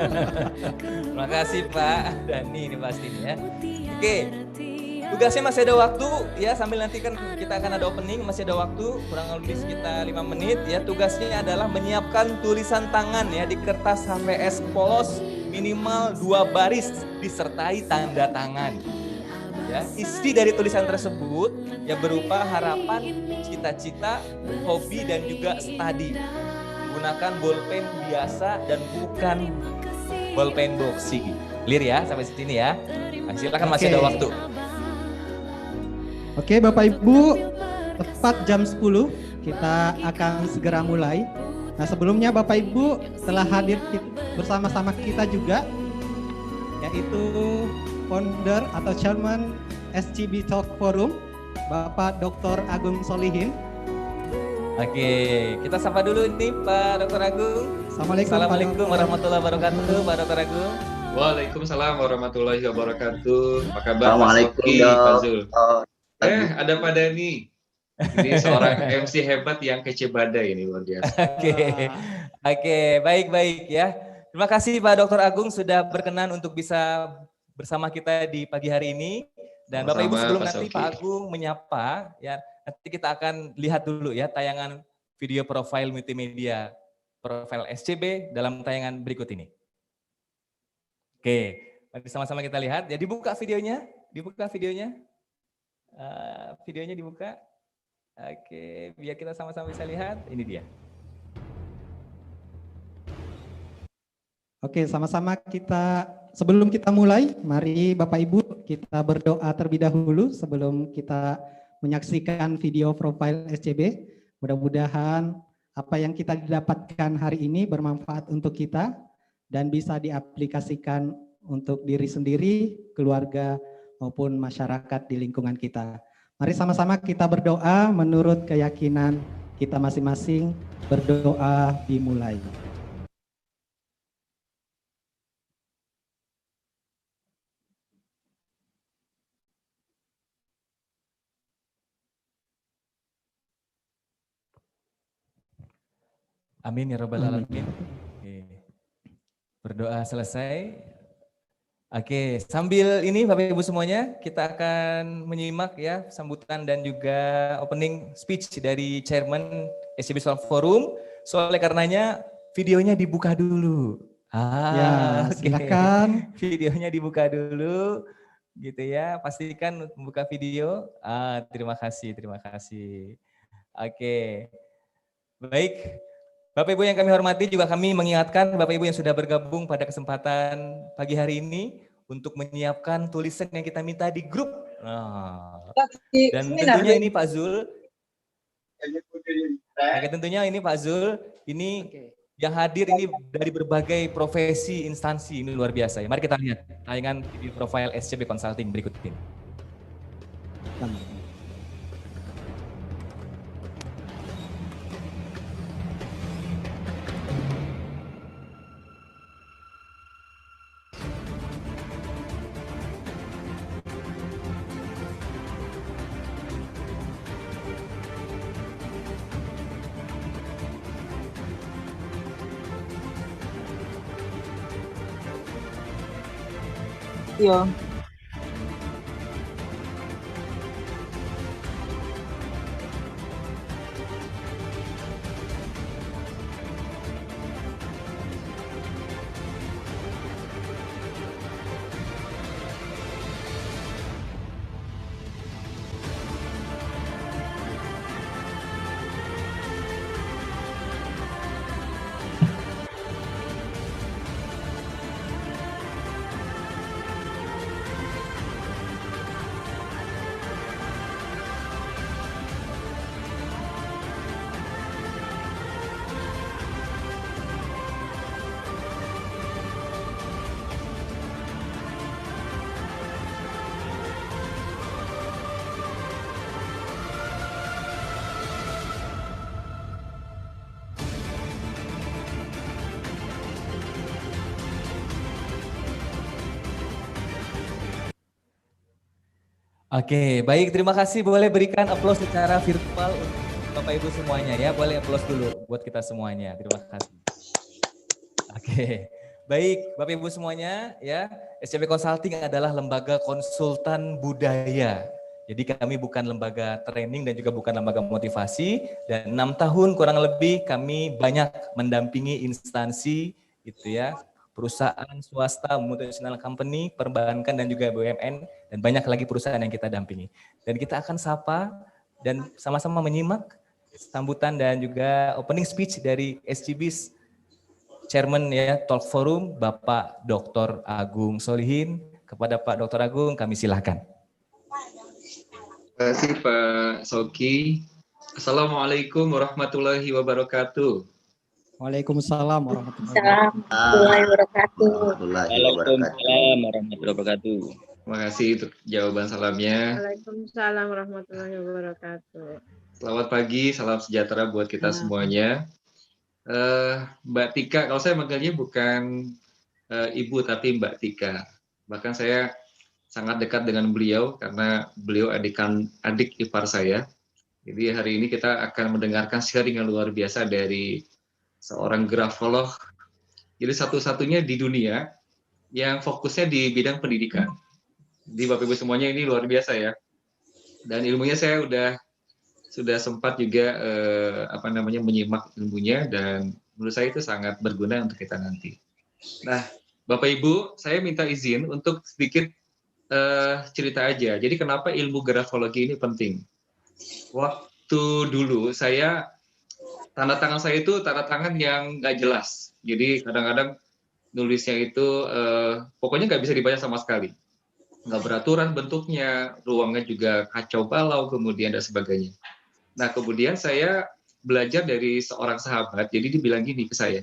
Terima kasih Pak Dani ini pasti ya. Oke, tugasnya masih ada waktu ya, sambil nanti kan kita akan ada opening, masih ada waktu kurang lebih sekitar 5 menit ya. Tugasnya adalah menyiapkan tulisan tangan ya di kertas HVS polos minimal 2 baris disertai tanda tangan. Ya, isi dari tulisan tersebut ya berupa harapan, cita-cita, hobi dan juga studi. Gunakan bolpen biasa dan bukan bolpen boxing. Clear ya sampai sini ya. Nah, silakan masih ada waktu. Oke Bapak Ibu, tepat jam 10 kita akan segera mulai. Nah sebelumnya Bapak Ibu telah hadir bersama-sama kita juga, yaitu founder atau chairman SCB Talk Forum, Bapak Dr. Agung Solihin. Oke, kita sapa dulu nih Pak Dr. Agung. Assalamualaikum warahmatullahi wabarakatuh, Pak Dr. Agung. Waalaikumsalam warahmatullahi wabarakatuh. Apa kabar Mas Assalamualaikum, Oki, Pak Zul? Ada Pak Dani. Ini seorang MC hebat yang kece badai ini, luar biasa. Oke, baik ya. Terima kasih Pak Dr. Agung sudah berkenan untuk bisa bersama kita di pagi hari ini. Dan Bapak Ibu sebelum nanti Pak Agung menyapa, ya nanti kita akan lihat dulu ya tayangan video profil multimedia profil SCB dalam tayangan berikut ini. Oke, mari sama-sama kita lihat. Ya dibuka videonya, videonya dibuka. Oke, biar kita sama-sama bisa lihat. Ini dia. Oke, sama-sama kita, sebelum kita mulai, mari Bapak Ibu kita berdoa terlebih dahulu sebelum kita menyaksikan video profil SCB. Mudah-mudahan apa yang kita dapatkan hari ini bermanfaat untuk kita dan bisa diaplikasikan untuk diri sendiri, keluarga, maupun masyarakat di lingkungan kita. Mari sama-sama kita berdoa menurut keyakinan kita masing-masing. Berdoa dimulai. Amin ya rabbal alamin. Berdoa selesai. Oke, sambil ini Bapak Ibu semuanya, kita akan menyimak ya sambutan dan juga opening speech dari Chairman SCB Talk Forum. Soalnya karenanya videonya dibuka dulu. Ya, silakan. Videonya dibuka dulu, gitu ya. Pastikan membuka video. Terima kasih. Oke, baik. Bapak Ibu yang kami hormati, juga kami mengingatkan Bapak Ibu yang sudah bergabung pada kesempatan pagi hari ini untuk menyiapkan tulisan yang kita minta di grup. Dan tentunya ini Pak Zul. Tentunya ini Pak Zul, ini yang hadir ini dari berbagai profesi, instansi, ini luar biasa ya. Mari kita lihat tayangan video profile SCB Consulting berikut ini. Iya. Oke, baik, terima kasih. Boleh berikan aplaus secara virtual untuk Bapak Ibu semuanya ya. Boleh aplaus dulu buat kita semuanya. Terima kasih. Oke, Baik, Bapak Ibu semuanya, ya, SCB Consulting adalah lembaga konsultan budaya. Jadi kami bukan lembaga training dan juga bukan lembaga motivasi. Dan 6 tahun kurang lebih kami banyak mendampingi instansi, gitu ya, perusahaan swasta, multinational company, perbankan dan juga BUMN, dan banyak lagi perusahaan yang kita dampingi. Dan kita akan sapa dan sama-sama menyimak sambutan dan juga opening speech dari SCB Chairman ya Talk Forum Bapak Dr. Agung Solihin. Kepada Pak Dr. Agung kami silakan. Terima kasih Pak Soki. Assalamualaikum warahmatullahi wabarakatuh. Waalaikumsalam warahmatullahi wabarakatuh. Waalaikumsalam warahmatullahi wabarakatuh. Terima kasih untuk jawaban salamnya. Waalaikumsalam warahmatullahi wabarakatuh. Selamat pagi, salam sejahtera buat kita semuanya. Mbak Tika, kalau saya manggilnya bukan Ibu tapi Mbak Tika. Bahkan saya sangat dekat dengan beliau karena beliau adik ipar saya. Jadi hari ini kita akan mendengarkan sharing yang luar biasa dari seorang grafolog. Jadi satu-satunya di dunia yang fokusnya di bidang pendidikan. Jadi Bapak Ibu semuanya ini luar biasa ya. Dan ilmunya saya sudah sempat juga menyimak ilmunya dan menurut saya itu sangat berguna untuk kita nanti. Nah, Bapak Ibu, saya minta izin untuk sedikit cerita aja. Jadi kenapa ilmu grafologi ini penting? Waktu dulu tanda tangan saya itu tanda tangan yang nggak jelas. Jadi kadang-kadang nulisnya itu pokoknya nggak bisa dibaca sama sekali. Nggak beraturan bentuknya, ruangnya juga kacau balau, kemudian dan sebagainya. Nah, kemudian saya belajar dari seorang sahabat, jadi dia bilang gini ke saya,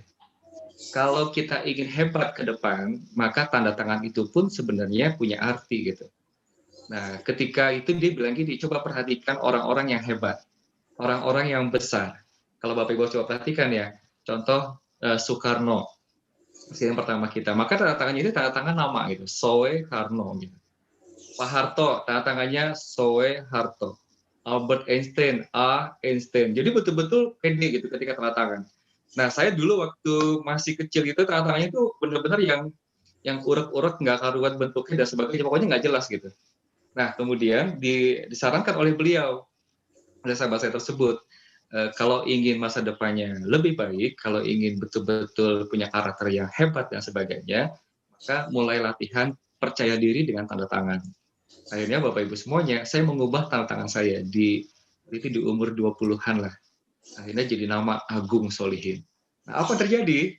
kalau kita ingin hebat ke depan, maka tanda tangan itu pun sebenarnya punya arti gitu. Nah, ketika itu dia bilang gini, coba perhatikan orang-orang yang hebat, orang-orang yang besar. Kalau Bapak Ibu coba perhatikan ya, contoh Soekarno, presiden pertama kita, maka tanda tangannya itu tanda tangan nama gitu, Soe Karno gitu. Pak Harto, tanda tangannya Soe Harto. Albert Einstein, A. Einstein. Jadi betul-betul pede gitu ketika tanda tangan. Nah, saya dulu waktu masih kecil itu tanda tangannya itu benar-benar yang urek-urek, nggak karuan bentuknya dan sebagainya, pokoknya nggak jelas gitu. Nah, kemudian disarankan oleh beliau, oleh sahabat saya tersebut, kalau ingin masa depannya lebih baik, kalau ingin betul-betul punya karakter yang hebat dan sebagainya, maka mulai latihan percaya diri dengan tanda tangan. Akhirnya Bapak Ibu semuanya, saya mengubah tanda tangan saya di umur 20-an lah. Akhirnya jadi nama Agung Solihin. Nah, apa terjadi?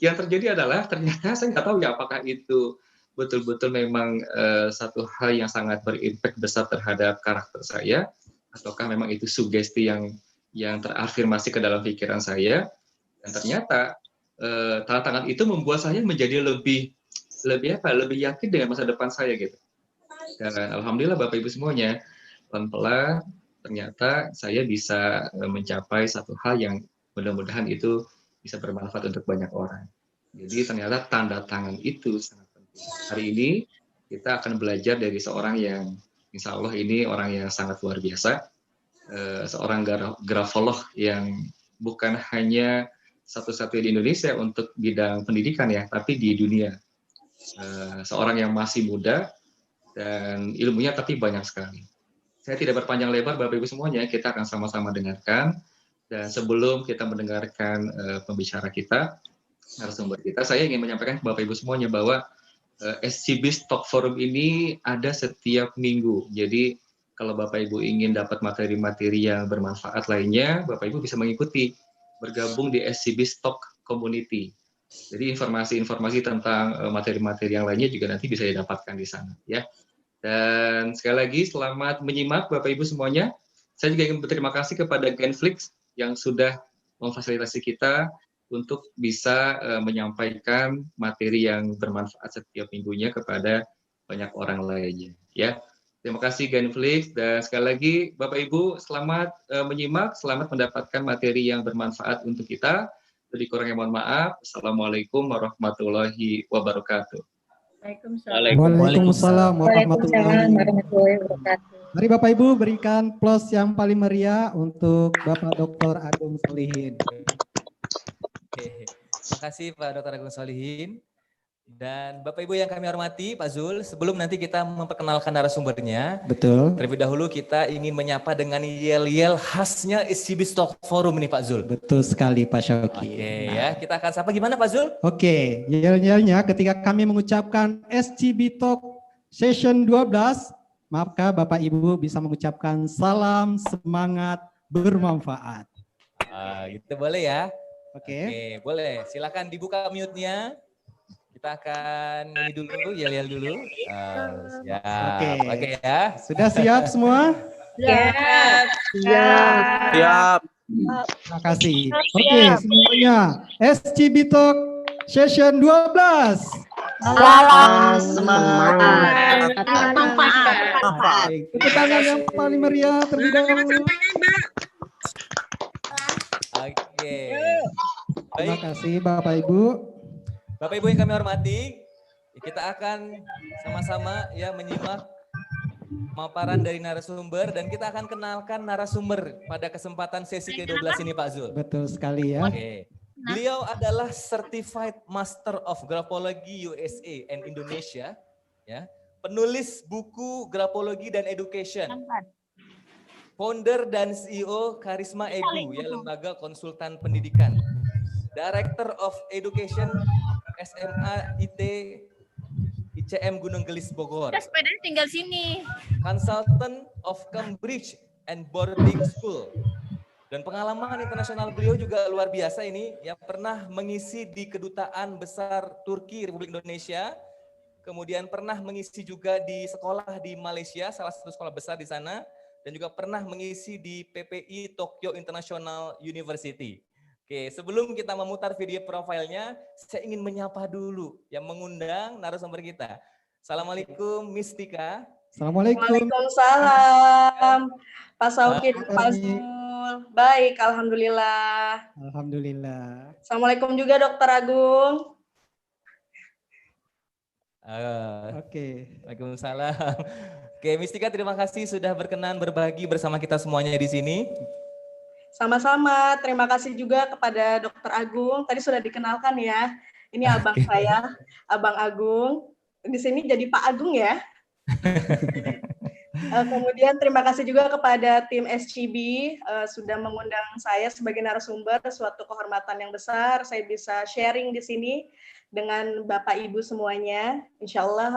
Yang terjadi adalah ternyata saya nggak tahu ya apakah itu betul-betul memang satu hal yang sangat berimpact besar terhadap karakter saya, ataukah memang itu sugesti yang terafirmasi ke dalam pikiran saya. Dan ternyata tanda tangan itu membuat saya menjadi lebih yakin dengan masa depan saya gitu. Dan alhamdulillah Bapak Ibu semuanya, pelan-pelan ternyata saya bisa mencapai satu hal yang mudah-mudahan itu bisa bermanfaat untuk banyak orang. Jadi ternyata tanda tangan itu sangat penting. Hari ini kita akan belajar dari seorang yang insya Allah ini orang yang sangat luar biasa, seorang grafolog yang bukan hanya satu-satunya di Indonesia untuk bidang pendidikan ya, tapi di dunia. Seorang yang masih muda, dan ilmunya tapi banyak sekali. Saya tidak berpanjang lebar, Bapak Ibu semuanya, kita akan sama-sama dengarkan. Dan sebelum kita mendengarkan pembicara kita, narasumber kita, saya ingin menyampaikan ke Bapak Ibu semuanya bahwa SCB Talk Forum ini ada setiap minggu. Jadi kalau Bapak Ibu ingin dapat materi-materi yang bermanfaat lainnya, Bapak Ibu bisa mengikuti, bergabung di SCB Talk Community. Jadi informasi-informasi tentang materi-materi yang lainnya juga nanti bisa didapatkan di sana, ya. Dan sekali lagi selamat menyimak Bapak Ibu semuanya. Saya juga ingin berterima kasih kepada Genflix yang sudah memfasilitasi kita untuk bisa menyampaikan materi yang bermanfaat setiap minggunya kepada banyak orang lainnya. Ya, terima kasih Genflix, dan sekali lagi Bapak Ibu selamat menyimak, selamat mendapatkan materi yang bermanfaat untuk kita. Lebih kurangnya mohon maaf. Assalamualaikum warahmatullahi wabarakatuh. Waalaikumsalam warahmatullahi wabarakatuh. Mari Bapak Ibu berikan plus yang paling meriah untuk Bapak Dr. Agung Solihin. Oke. Terima kasih Pak Dr. Agung Solihin. Dan Bapak Ibu yang kami hormati, Pak Zul, sebelum nanti kita memperkenalkan narasumbernya, Betul. terlebih dahulu kita ingin menyapa dengan yel-yel khasnya SCB Stock Forum ini Pak Zul. Betul sekali Pak Syauqi. Oke ya, kita akan sapa gimana Pak Zul? Oke, yel-yelnya ketika kami mengucapkan SCB Talk Session 12, maka Bapak Ibu bisa mengucapkan salam semangat bermanfaat. Gitu boleh ya? Oke. Oke, boleh. Silakan dibuka mute-nya. Kita akan ini dulu, yel-yel dulu. Siap. Oke ya. Sudah siap semua? Siap. Siap. Terima kasih. Oke, semuanya. SCB Talk Session 12. Salam semangat. Baik, tepuk tangan yang paling meriah terlebih dahulu. Oke. Terima Baik, kasih Bapak Ibu. Bapak Ibu yang kami hormati, kita akan sama-sama ya menyimak pemaparan dari narasumber dan kita akan kenalkan narasumber pada kesempatan sesi ke-12 ini Pak Zul. Betul sekali ya. Oke. Beliau adalah Certified Master of Graphology USA and Indonesia, ya. Penulis buku Graphology dan Education. Founder dan CEO Karisma Edu, ya, lembaga konsultan pendidikan. Director of Education SMA IT ICM Gunung Gelis Bogor. Sepedanya tinggal sini. Consultant of Cambridge and Boarding School. Dan pengalaman internasional beliau juga luar biasa ini, yang pernah mengisi di Kedutaan Besar Turki Republik Indonesia, kemudian pernah mengisi juga di sekolah di Malaysia, salah satu sekolah besar di sana, dan juga pernah mengisi di PPI Tokyo International University. Oke, sebelum kita memutar video profilnya, saya ingin menyapa dulu yang mengundang narasumber kita. Assalamualaikum Miss Tika. Assalamualaikum. Waalaikumsalam. Pak Syauqi, Pak Zul. Baik, alhamdulillah. Alhamdulillah. Assalamualaikum juga Dokter Agung. Oke. Waalaikumsalam. Oke, Miss Tika, terima kasih sudah berkenan berbagi bersama kita semuanya di sini. Sama-sama, terima kasih juga kepada Dokter Agung. Tadi sudah dikenalkan ya. Ini abang saya, Abang Agung. Di sini jadi Pak Agung ya. Kemudian terima kasih juga kepada tim SCB sudah mengundang saya sebagai narasumber, suatu kehormatan yang besar. Saya bisa sharing di sini dengan Bapak Ibu semuanya. Insya Allah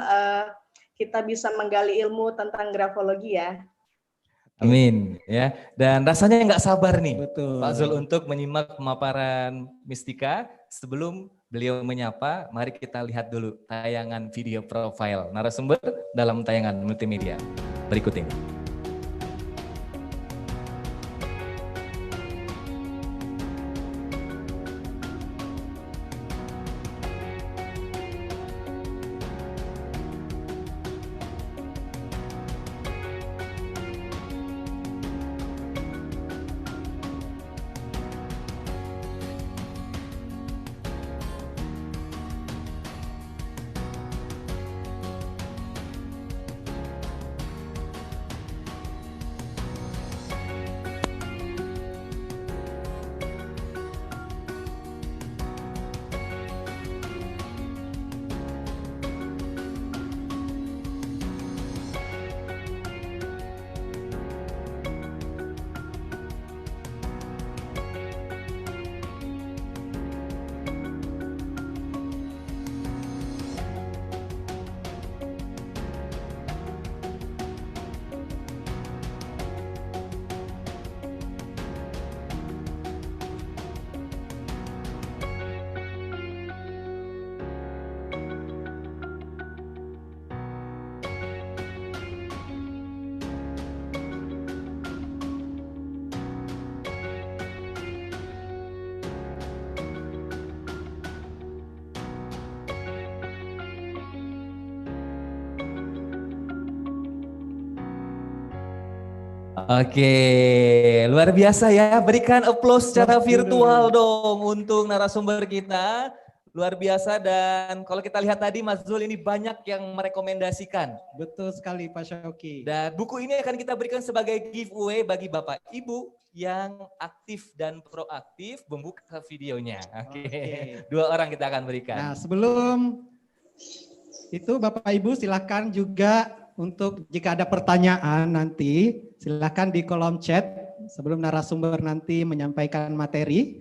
kita bisa menggali ilmu tentang grafologi ya. Amin ya. Dan rasanya nggak sabar nih Betul. Pak Zul untuk menyimak pemaparan Mistika. Sebelum beliau menyapa, mari kita lihat dulu tayangan video profile narasumber dalam tayangan multimedia berikut ini. Oke, luar biasa ya. Berikan applause secara virtual dong untuk narasumber kita. Luar biasa, dan kalau kita lihat tadi Mas Zul ini banyak yang merekomendasikan. Betul sekali Pak Syauqi. Dan buku ini akan kita berikan sebagai giveaway bagi Bapak Ibu yang aktif dan proaktif membuka videonya. Oke. Dua orang kita akan berikan. Nah, sebelum Itu Bapak Ibu silakan juga untuk jika ada pertanyaan nanti silakan di kolom chat sebelum narasumber nanti menyampaikan materi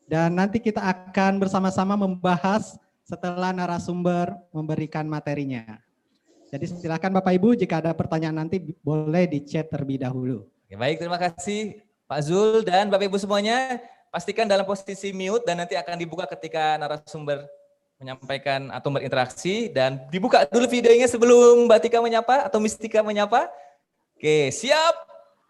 dan nanti kita akan bersama-sama membahas setelah narasumber memberikan materinya. Jadi silakan Bapak Ibu jika ada pertanyaan nanti boleh di chat terlebih dahulu. Oke, baik, terima kasih Pak Zul dan Bapak Ibu semuanya. Pastikan dalam posisi mute dan nanti akan dibuka ketika narasumber menyampaikan atau berinteraksi. Dan dibuka dulu videonya sebelum Mbak Tika menyapa atau Miss Tika menyapa. Oke, siap.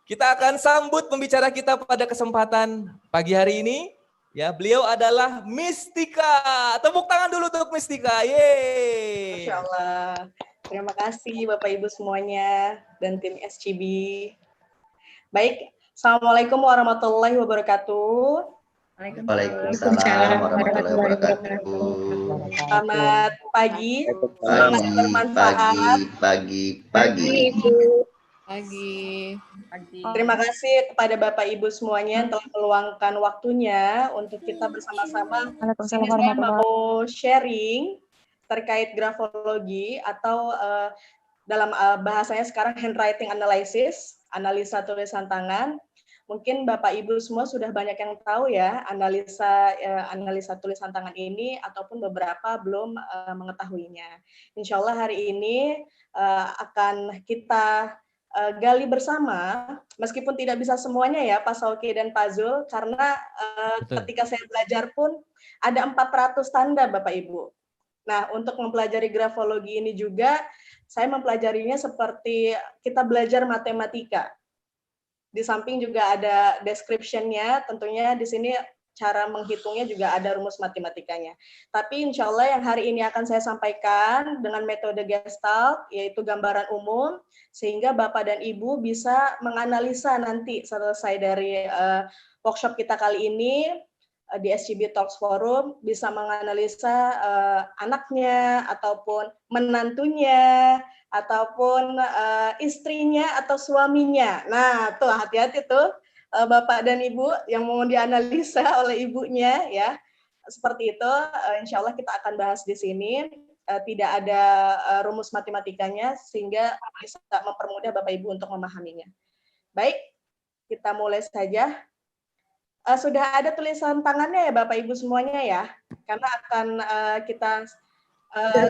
Kita akan sambut pembicara kita pada kesempatan pagi hari ini. Ya, beliau adalah Miss Tika. Tepuk tangan dulu untuk Miss Tika. Yeay. Masya Allah. Terima kasih Bapak Ibu semuanya dan tim SCB. Baik, Assalamualaikum warahmatullahi wabarakatuh. Waalaikumsalam warahmatullahi wabarakatuh. Selamat pagi, semangat bermanfaat. Pagi. Terima kasih kepada Bapak Ibu semuanya yang telah meluangkan waktunya untuk kita bersama-sama. Saya mau sharing terkait grafologi atau dalam bahasanya sekarang handwriting analysis, analisa tulisan tangan. Mungkin Bapak Ibu semua sudah banyak yang tahu ya analisa tulisan tangan ini ataupun beberapa belum mengetahuinya. Insya Allah hari ini akan kita gali bersama, meskipun tidak bisa semuanya ya Pak Sauki dan Pak Zul, karena ketika saya belajar pun ada 400 tanda Bapak Ibu. Nah, untuk mempelajari grafologi ini juga, saya mempelajarinya seperti kita belajar matematika. Di samping juga ada description-nya, tentunya di sini cara menghitungnya juga ada rumus matematikanya. Tapi insya Allah yang hari ini akan saya sampaikan dengan metode Gestalt, yaitu gambaran umum, sehingga Bapak dan Ibu bisa menganalisa nanti selesai dari workshop kita kali ini, di SCB Talks Forum, bisa menganalisa anaknya, ataupun menantunya, ataupun istrinya atau suaminya. Nah, tuh hati-hati tuh Bapak dan Ibu yang mau dianalisa oleh ibunya ya. Seperti itu, insya Allah kita akan bahas di sini. Tidak ada rumus matematikanya sehingga bisa mempermudah Bapak Ibu untuk memahaminya. Baik, kita mulai saja. Sudah ada tulisan tangannya ya Bapak Ibu semuanya ya, karena akan kita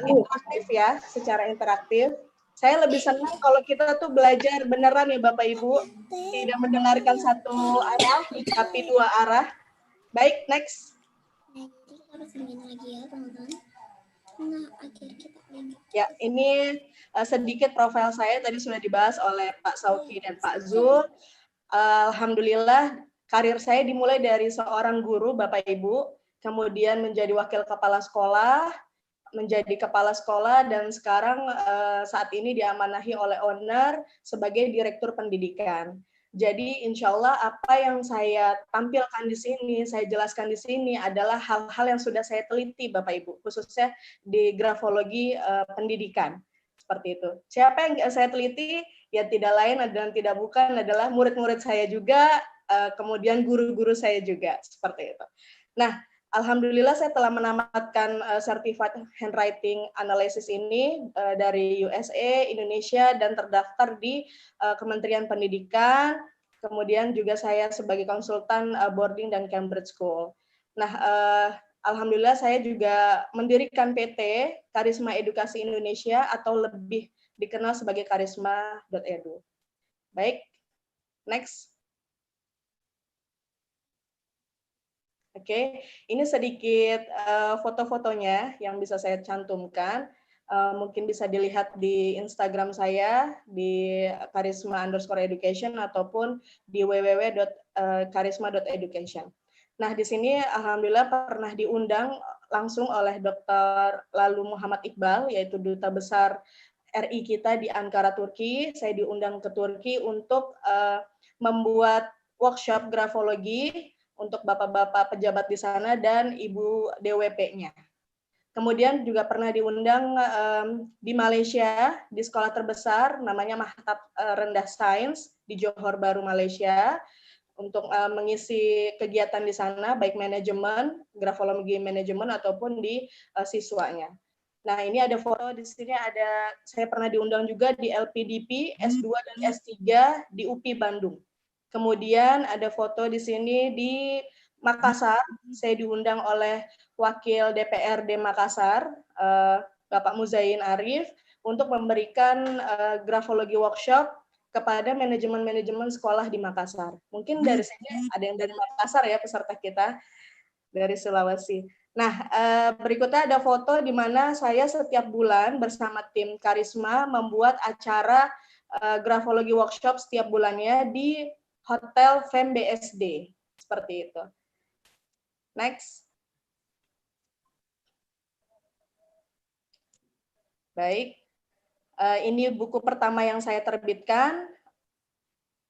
interaktif ya, secara interaktif. Saya lebih senang kalau kita tuh belajar beneran ya Bapak Ibu, tidak mendengarkan satu arah, tapi dua arah. Baik, next. Ya, ini sedikit profil saya tadi sudah dibahas oleh Pak Sauki dan Pak Zul. Alhamdulillah, karir saya dimulai dari seorang guru Bapak Ibu, kemudian menjadi wakil kepala sekolah, menjadi kepala sekolah, dan sekarang saat ini diamanahi oleh owner sebagai direktur pendidikan. Jadi insya Allah apa yang saya tampilkan di sini, saya jelaskan di sini adalah hal-hal yang sudah saya teliti Bapak Ibu, khususnya di grafologi pendidikan. Seperti itu. Siapa yang saya teliti? Ya tidak lain dan tidak bukan adalah murid-murid saya juga, kemudian guru-guru saya juga. Seperti itu. Nah, alhamdulillah saya telah menamatkan Certified Handwriting Analysis ini dari USA, Indonesia, dan terdaftar di Kementerian Pendidikan. Kemudian juga saya sebagai konsultan boarding dan Cambridge School. Nah, alhamdulillah saya juga mendirikan PT Karisma Edukasi Indonesia atau lebih dikenal sebagai karisma.edu. Baik, next. Oke, ini sedikit foto-fotonya yang bisa saya cantumkan. Mungkin bisa dilihat di Instagram saya di karisma_education ataupun di www.karisma.education. Nah, di sini alhamdulillah pernah diundang langsung oleh Dr. Lalu Muhammad Iqbal, yaitu Duta Besar RI kita di Ankara, Turki. Saya diundang ke Turki untuk membuat workshop grafologi untuk bapak-bapak pejabat di sana dan ibu DWP-nya. Kemudian juga pernah diundang di Malaysia, di sekolah terbesar, namanya Mahtab Rendah Sains di Johor Bahru, Malaysia, untuk mengisi kegiatan di sana, baik manajemen, grafologi manajemen, ataupun di siswanya. Nah, ini ada foto di sini, ada saya pernah diundang juga di LPDP S2 dan S3 di UPI Bandung. Kemudian ada foto di sini di Makassar, saya diundang oleh Wakil DPRD Makassar, Bapak Muzain Arif, untuk memberikan grafologi workshop kepada manajemen-manajemen sekolah di Makassar. Mungkin dari sini ada yang dari Makassar ya peserta kita, dari Sulawesi. Nah, berikutnya ada foto di mana saya setiap bulan bersama tim Karisma membuat acara grafologi workshop setiap bulannya di Hotel Fem BSD. Seperti itu. Next. Baik. Ini buku pertama yang saya terbitkan.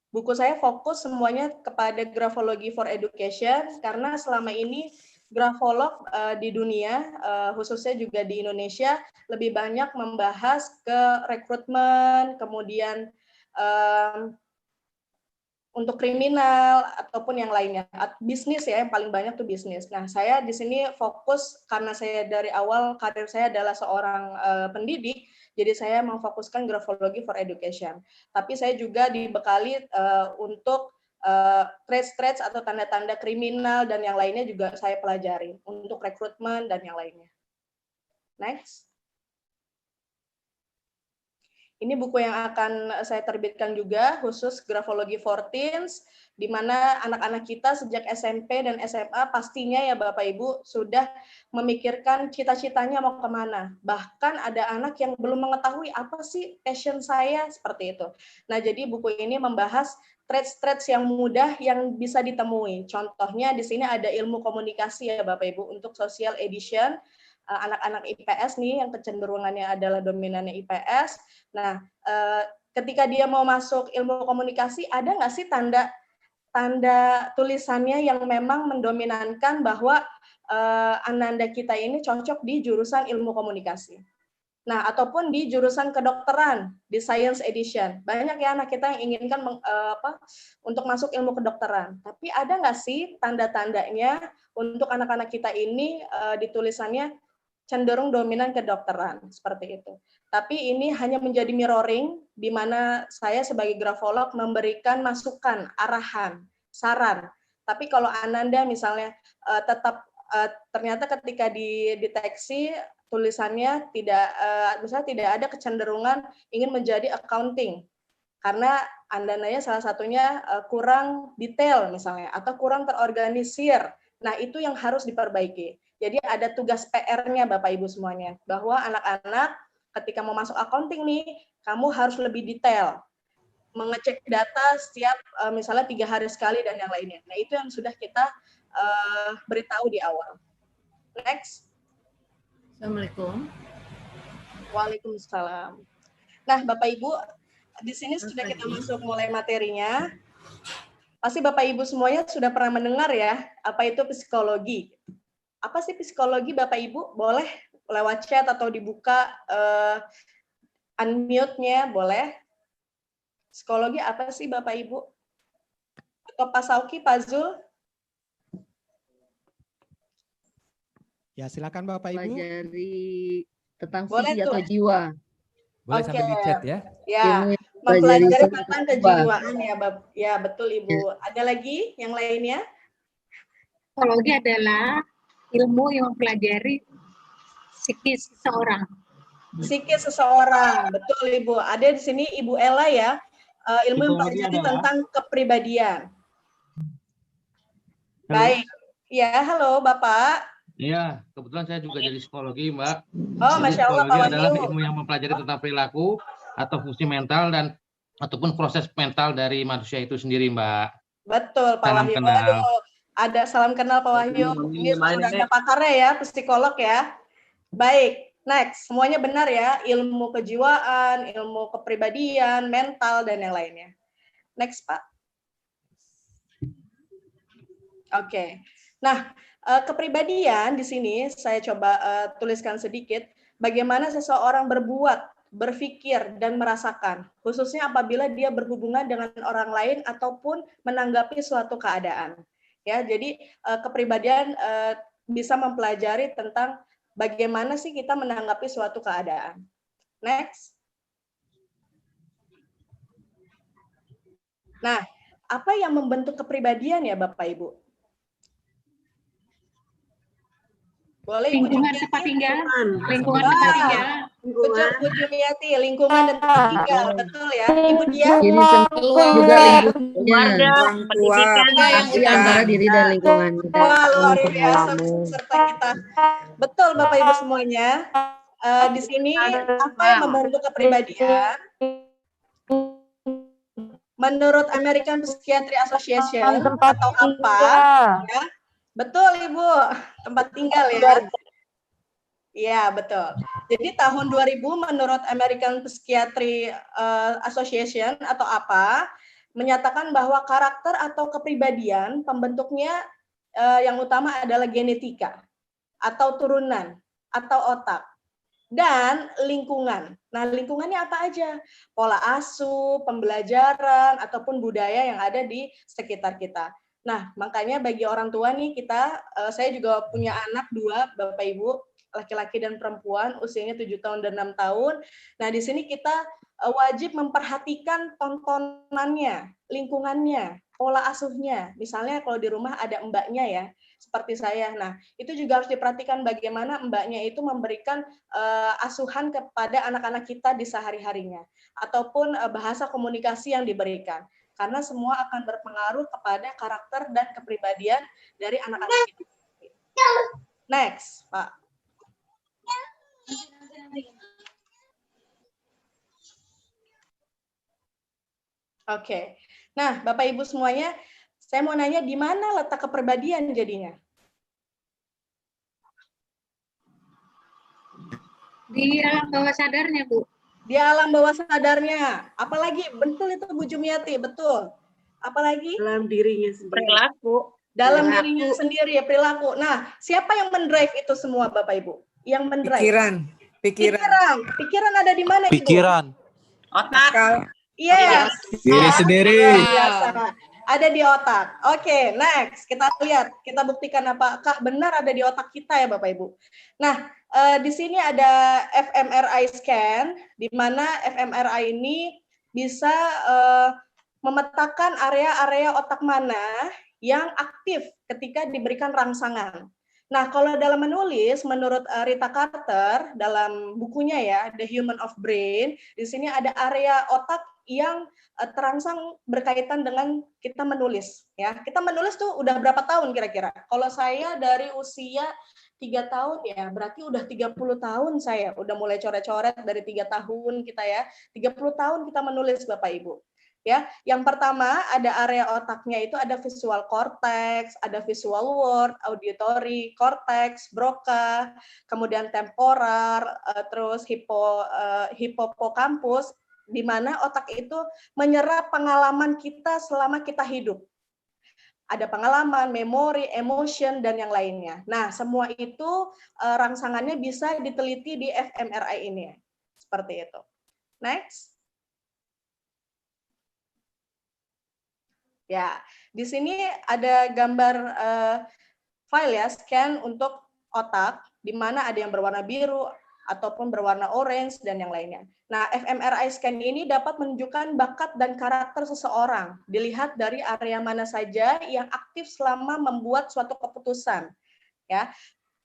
Buku saya fokus semuanya kepada grafologi for education, karena selama ini grafolog di dunia, khususnya juga di Indonesia, lebih banyak membahas ke rekrutmen, kemudian untuk kriminal ataupun yang lainnya, bisnis ya, yang paling banyak tuh bisnis. Nah, saya di sini fokus karena saya dari awal karir saya adalah seorang pendidik, jadi saya memfokuskan grafologi for education. Tapi saya juga dibekali untuk traits atau tanda-tanda kriminal dan yang lainnya juga saya pelajari untuk rekrutmen dan yang lainnya. Next. Ini buku yang akan saya terbitkan juga, khusus grafologi for teens, di mana anak-anak kita sejak SMP dan SMA pastinya ya Bapak Ibu sudah memikirkan cita-citanya mau kemana. Bahkan ada anak yang belum mengetahui apa sih passion saya, seperti itu. Nah, jadi buku ini membahas traits yang mudah yang bisa ditemui. Contohnya di sini ada ilmu komunikasi ya Bapak Ibu untuk social edition, anak-anak IPS nih yang kecenderungannya adalah dominannya IPS. Nah, ketika dia mau masuk ilmu komunikasi, ada nggak sih tanda tulisannya yang memang mendominankan bahwa Ananda kita ini cocok di jurusan ilmu komunikasi? Nah, ataupun di jurusan kedokteran, di science edition. Banyak ya anak kita yang inginkan untuk masuk ilmu kedokteran. Tapi ada nggak sih tanda-tandanya untuk anak-anak kita ini di tulisannya cenderung dominan kedokteran, seperti itu. Tapi ini hanya menjadi mirroring, di mana saya sebagai grafolog memberikan masukan, arahan, saran. Tapi kalau Ananda misalnya tetap ternyata ketika dideteksi tulisannya misalnya tidak ada kecenderungan ingin menjadi accounting, karena Andanya salah satunya kurang detail misalnya, atau kurang terorganisir. Nah, itu yang harus diperbaiki. Jadi ada tugas PR-nya Bapak Ibu semuanya, bahwa anak-anak ketika mau masuk accounting nih, kamu harus lebih detail, mengecek data setiap misalnya 3 hari sekali dan yang lainnya. Nah, itu yang sudah kita beritahu di awal. Next. Assalamualaikum. Waalaikumsalam. Nah, Bapak Ibu, di sini sudah kita masuk mulai materinya. Pasti Bapak Ibu semuanya sudah pernah mendengar ya, apa itu psikologi. Apa sih psikologi Bapak Ibu? Boleh lewat chat atau dibuka unmute-nya, boleh. Psikologi apa sih Bapak Ibu? Atau Pak Sauki, Pak Zul? Ya, silakan Bapak Ibu. Pelajari tentang Boleh visi tuh. atau jiwa. Boleh sambil di chat ya. Ya, mempelajari tentang kejiwaan ya, ya betul Ibu. Ada lagi yang lainnya? Psikologi adalah ilmu yang mempelajari psikis seseorang. Psikis seseorang, betul Ibu. Ada di sini Ibu Ella ya, ilmu yang mempelajari tentang kepribadian. Baik, ya halo Bapak. Iya, kebetulan saya juga jadi psikologi, Mbak. Oh, Masya Allah, Pak Psikologi adalah Wahyu. ilmu yang mempelajari tentang perilaku atau fungsi mental dan ataupun proses mental dari manusia itu sendiri, Mbak. Betul, Pak Salam Wahyu. kenal. Aduh, ada salam kenal Pak Wahyu. Ini sudah ada pakarnya ya, psikolog ya. Baik, next. Semuanya benar ya, ilmu kejiwaan, ilmu kepribadian, mental, dan yang lainnya. Next, Pak. Oke. Nah, kepribadian di sini saya coba tuliskan sedikit bagaimana seseorang berbuat, berpikir dan merasakan, khususnya apabila dia berhubungan dengan orang lain ataupun menanggapi suatu keadaan. Ya, jadi kepribadian bisa mempelajari tentang bagaimana sih kita menanggapi suatu keadaan. Next. Nah, apa yang membentuk kepribadian ya Bapak Ibu? Boleh lingkungan tempat tinggal, lingkungan tempat tinggal. Betul, Bu Jumiati, lingkungan dan tempat tinggal, betul ya. Ibu dia. Juga Keluarga, pendidikan, antara diri dan lingkungan. Wah, luar biasa peserta kita. Betul Bapak Ibu semuanya. Di sini apa yang membentuk kepribadian? Menurut American Psychiatry Association atau apa? Ya. Betul Ibu, tempat tinggal ya. Iya, betul. Jadi tahun 2000 menurut American Psychiatry Association atau apa menyatakan bahwa karakter atau kepribadian pembentuknya yang utama adalah genetika atau turunan atau otak dan lingkungan. Nah, lingkungannya apa aja? Pola asuh, pembelajaran ataupun budaya yang ada di sekitar kita. Nah, makanya bagi orang tua nih saya juga punya anak 2, Bapak Ibu, laki-laki dan perempuan, usianya 7 tahun dan 6 tahun. Nah, di sini kita wajib memperhatikan tontonannya, lingkungannya, pola asuhnya. Misalnya kalau di rumah ada mbaknya ya, seperti saya. Nah, itu juga harus diperhatikan bagaimana mbaknya itu memberikan asuhan kepada anak-anak kita di sehari-harinya, ataupun bahasa komunikasi yang diberikan. Karena semua akan berpengaruh kepada karakter dan kepribadian dari anak-anak kita. Next, Pak. Oke. Nah, Bapak Ibu semuanya, saya mau nanya di mana letak kepribadian jadinya? Di alam bawah sadarnya, Bu. Di alam bawah sadarnya. Apalagi, betul itu Bu Jumiati, betul. Apalagi? Dalam dirinya sendiri. Perilaku. Dalam dirinya sendiri, perilaku. Nah, siapa yang mendrive itu semua, Bapak Ibu? Yang mendrive? Pikiran ada di mana, Ibu? Pikiran. Otak. Yes. Diri sendiri. Biasa. Ada di otak. Oke, next. Kita lihat, kita buktikan apakah benar ada di otak kita ya Bapak Ibu. Nah, di sini ada fMRI scan, di mana fMRI ini bisa memetakan area-area otak mana yang aktif ketika diberikan rangsangan. Nah, kalau dalam menulis, menurut Rita Carter, dalam bukunya ya, The Human of Brain, di sini ada area otak yang terangsang berkaitan dengan kita menulis. Ya, kita menulis tuh udah berapa tahun kira-kira? Kalau saya dari usia 3 tahun ya, berarti udah 30 tahun saya. Udah mulai coret-coret dari 3 tahun kita ya. 30 tahun kita menulis Bapak Ibu. Ya, yang pertama ada area otaknya itu ada visual cortex, ada visual word, auditory cortex, Broca, kemudian temporal, terus hippocampus, di mana otak itu menyerap pengalaman kita selama kita hidup. Ada pengalaman, memori, emotion, dan yang lainnya. Nah, semua itu rangsangannya bisa diteliti di fMRI ini. Seperti itu. Next. Ya, di sini ada gambar file ya, scan untuk otak, di mana ada yang berwarna biru ataupun berwarna orange dan yang lainnya. Nah, fMRI scan ini dapat menunjukkan bakat dan karakter seseorang, dilihat dari area mana saja yang aktif selama membuat suatu keputusan. Ya.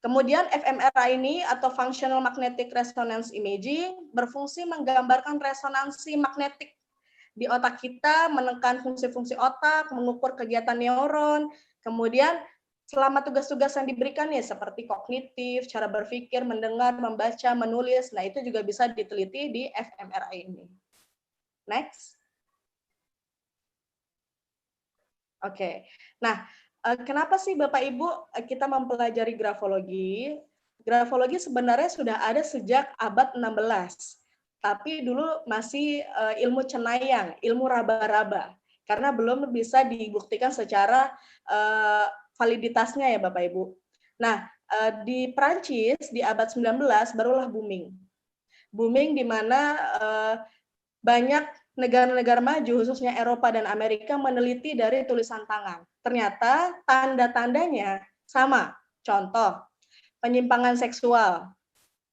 Kemudian fMRI ini atau Functional Magnetic Resonance Imaging berfungsi menggambarkan resonansi magnetik di otak kita, menekan fungsi-fungsi otak, mengukur kegiatan neuron, kemudian selama tugas-tugas yang diberikan ya seperti kognitif, cara berpikir, mendengar, membaca, menulis, nah itu juga bisa diteliti di fMRI ini. Next. Oke, nah kenapa sih Bapak Ibu kita mempelajari grafologi? Grafologi sebenarnya sudah ada sejak abad 16. Tapi dulu masih ilmu cenayang, ilmu raba-raba, karena belum bisa dibuktikan secara validitasnya ya Bapak Ibu. Nah, di Prancis di abad 19 barulah booming. Booming di mana banyak negara-negara maju, khususnya Eropa dan Amerika, meneliti dari tulisan tangan. Ternyata tanda-tandanya sama. Contoh, penyimpangan seksual.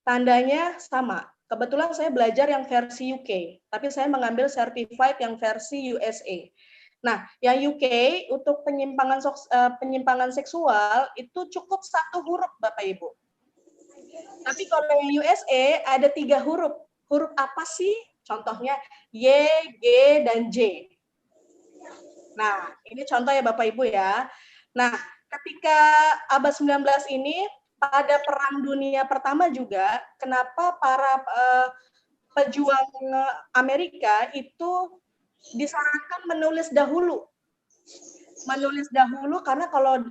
Tandanya sama. Kebetulan saya belajar yang versi UK, tapi saya mengambil certified yang versi USA. Nah, yang UK untuk penyimpangan seksual itu cukup 1 huruf, Bapak Ibu. Tapi kalau yang USA ada 3 huruf. Huruf apa sih? Contohnya Y, G, dan J. Nah, ini contoh ya Bapak Ibu ya. Nah, ketika abad 19 ini, pada Perang Dunia Pertama juga, kenapa para pejuang Amerika itu disarankan menulis dahulu. Menulis dahulu karena kalau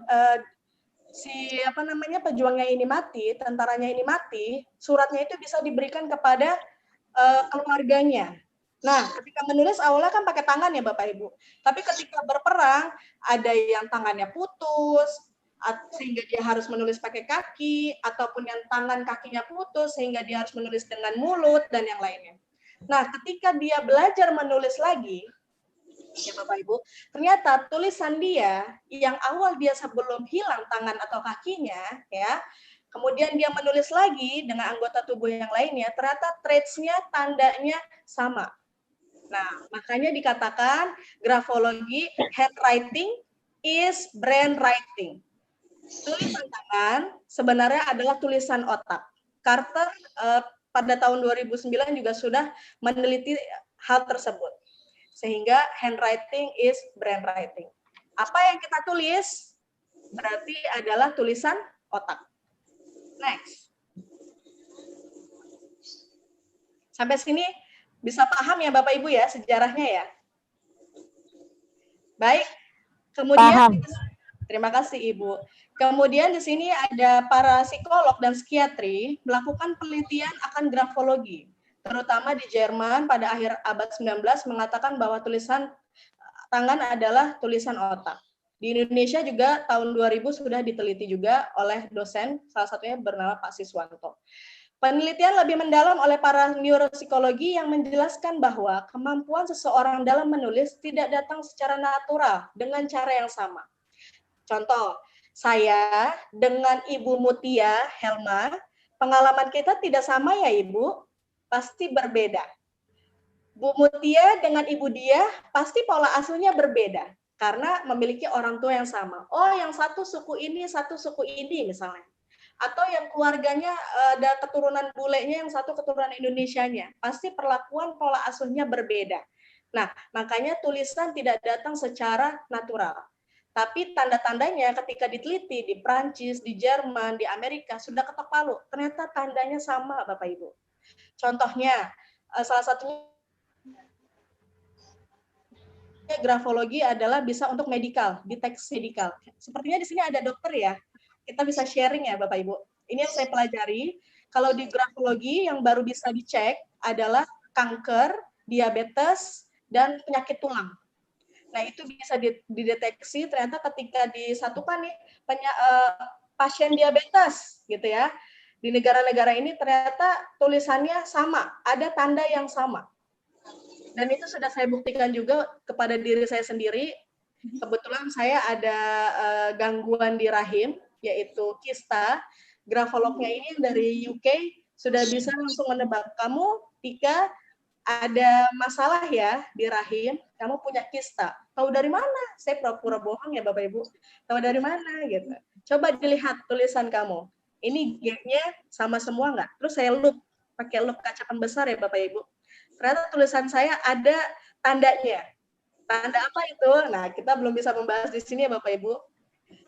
pejuangnya ini mati, tentaranya ini mati, suratnya itu bisa diberikan kepada keluarganya. Nah, ketika menulis awalnya kan pakai tangan ya Bapak Ibu. Tapi ketika berperang, ada yang tangannya putus, sehingga dia harus menulis pakai kaki, ataupun yang tangan kakinya putus, sehingga dia harus menulis dengan mulut, dan yang lainnya. Nah, ketika dia belajar menulis lagi, ya Bapak Ibu, ternyata tulisan dia, yang awal dia sebelum hilang tangan atau kakinya, ya, kemudian dia menulis lagi dengan anggota tubuh yang lainnya, ternyata traits-nya, tandanya sama. Nah, makanya dikatakan grafologi, handwriting is brain writing. Tulisan tangan sebenarnya adalah tulisan otak. Carter pada tahun 2009 juga sudah meneliti hal tersebut. Sehingga handwriting is brain writing. Apa yang kita tulis berarti adalah tulisan otak. Next. Sampai sini bisa paham ya Bapak Ibu ya sejarahnya ya? Baik. Kemudian Paham. Terima kasih Ibu. Kemudian di sini ada para psikolog dan psikiatri melakukan penelitian akan grafologi, terutama di Jerman pada akhir abad 19 mengatakan bahwa tulisan tangan adalah tulisan otak. Di Indonesia juga tahun 2000 sudah diteliti juga oleh dosen, salah satunya bernama Pak Siswanto. Penelitian lebih mendalam oleh para neuropsikologi yang menjelaskan bahwa kemampuan seseorang dalam menulis tidak datang secara natural dengan cara yang sama. Contoh, saya dengan Ibu Mutia Helma, pengalaman kita tidak sama ya Ibu, pasti berbeda. Bu Mutia dengan Ibu Dia pasti pola asuhnya berbeda, karena memiliki orang tua yang sama. Oh, yang satu suku ini misalnya. Atau yang keluarganya ada keturunan bulenya, yang satu keturunan Indonesianya. Pasti perlakuan pola asuhnya berbeda. Nah, makanya tulisan tidak datang secara natural. Tapi tanda-tandanya ketika diteliti di Prancis, di Jerman, di Amerika, sudah ketok palu. Ternyata tandanya sama, Bapak Ibu. Contohnya, salah satunya grafologi adalah bisa untuk medikal, di teks medikal. Sepertinya di sini ada dokter ya. Kita bisa sharing ya, Bapak Ibu. Ini yang saya pelajari. Kalau di grafologi yang baru bisa dicek adalah kanker, diabetes, dan penyakit tulang. Nah, itu bisa dideteksi ternyata ketika disatukan nih pasien diabetes gitu ya. Di negara-negara ini ternyata tulisannya sama, ada tanda yang sama. Dan itu sudah saya buktikan juga kepada diri saya sendiri. Kebetulan saya ada gangguan di rahim, yaitu kista. Grafolognya ini dari UK sudah bisa langsung menebak, kamu Tika ada masalah ya di rahim, kamu punya kista. Tahu dari mana? Saya pura-pura bohong ya Bapak Ibu. Tahu dari mana gitu. Coba dilihat tulisan kamu. Ini G-nya sama semua nggak? Terus saya loop, pakai loop kaca pembesar ya Bapak Ibu. Ternyata tulisan saya ada tandanya. Tanda apa itu? Nah, kita belum bisa membahas di sini ya Bapak Ibu.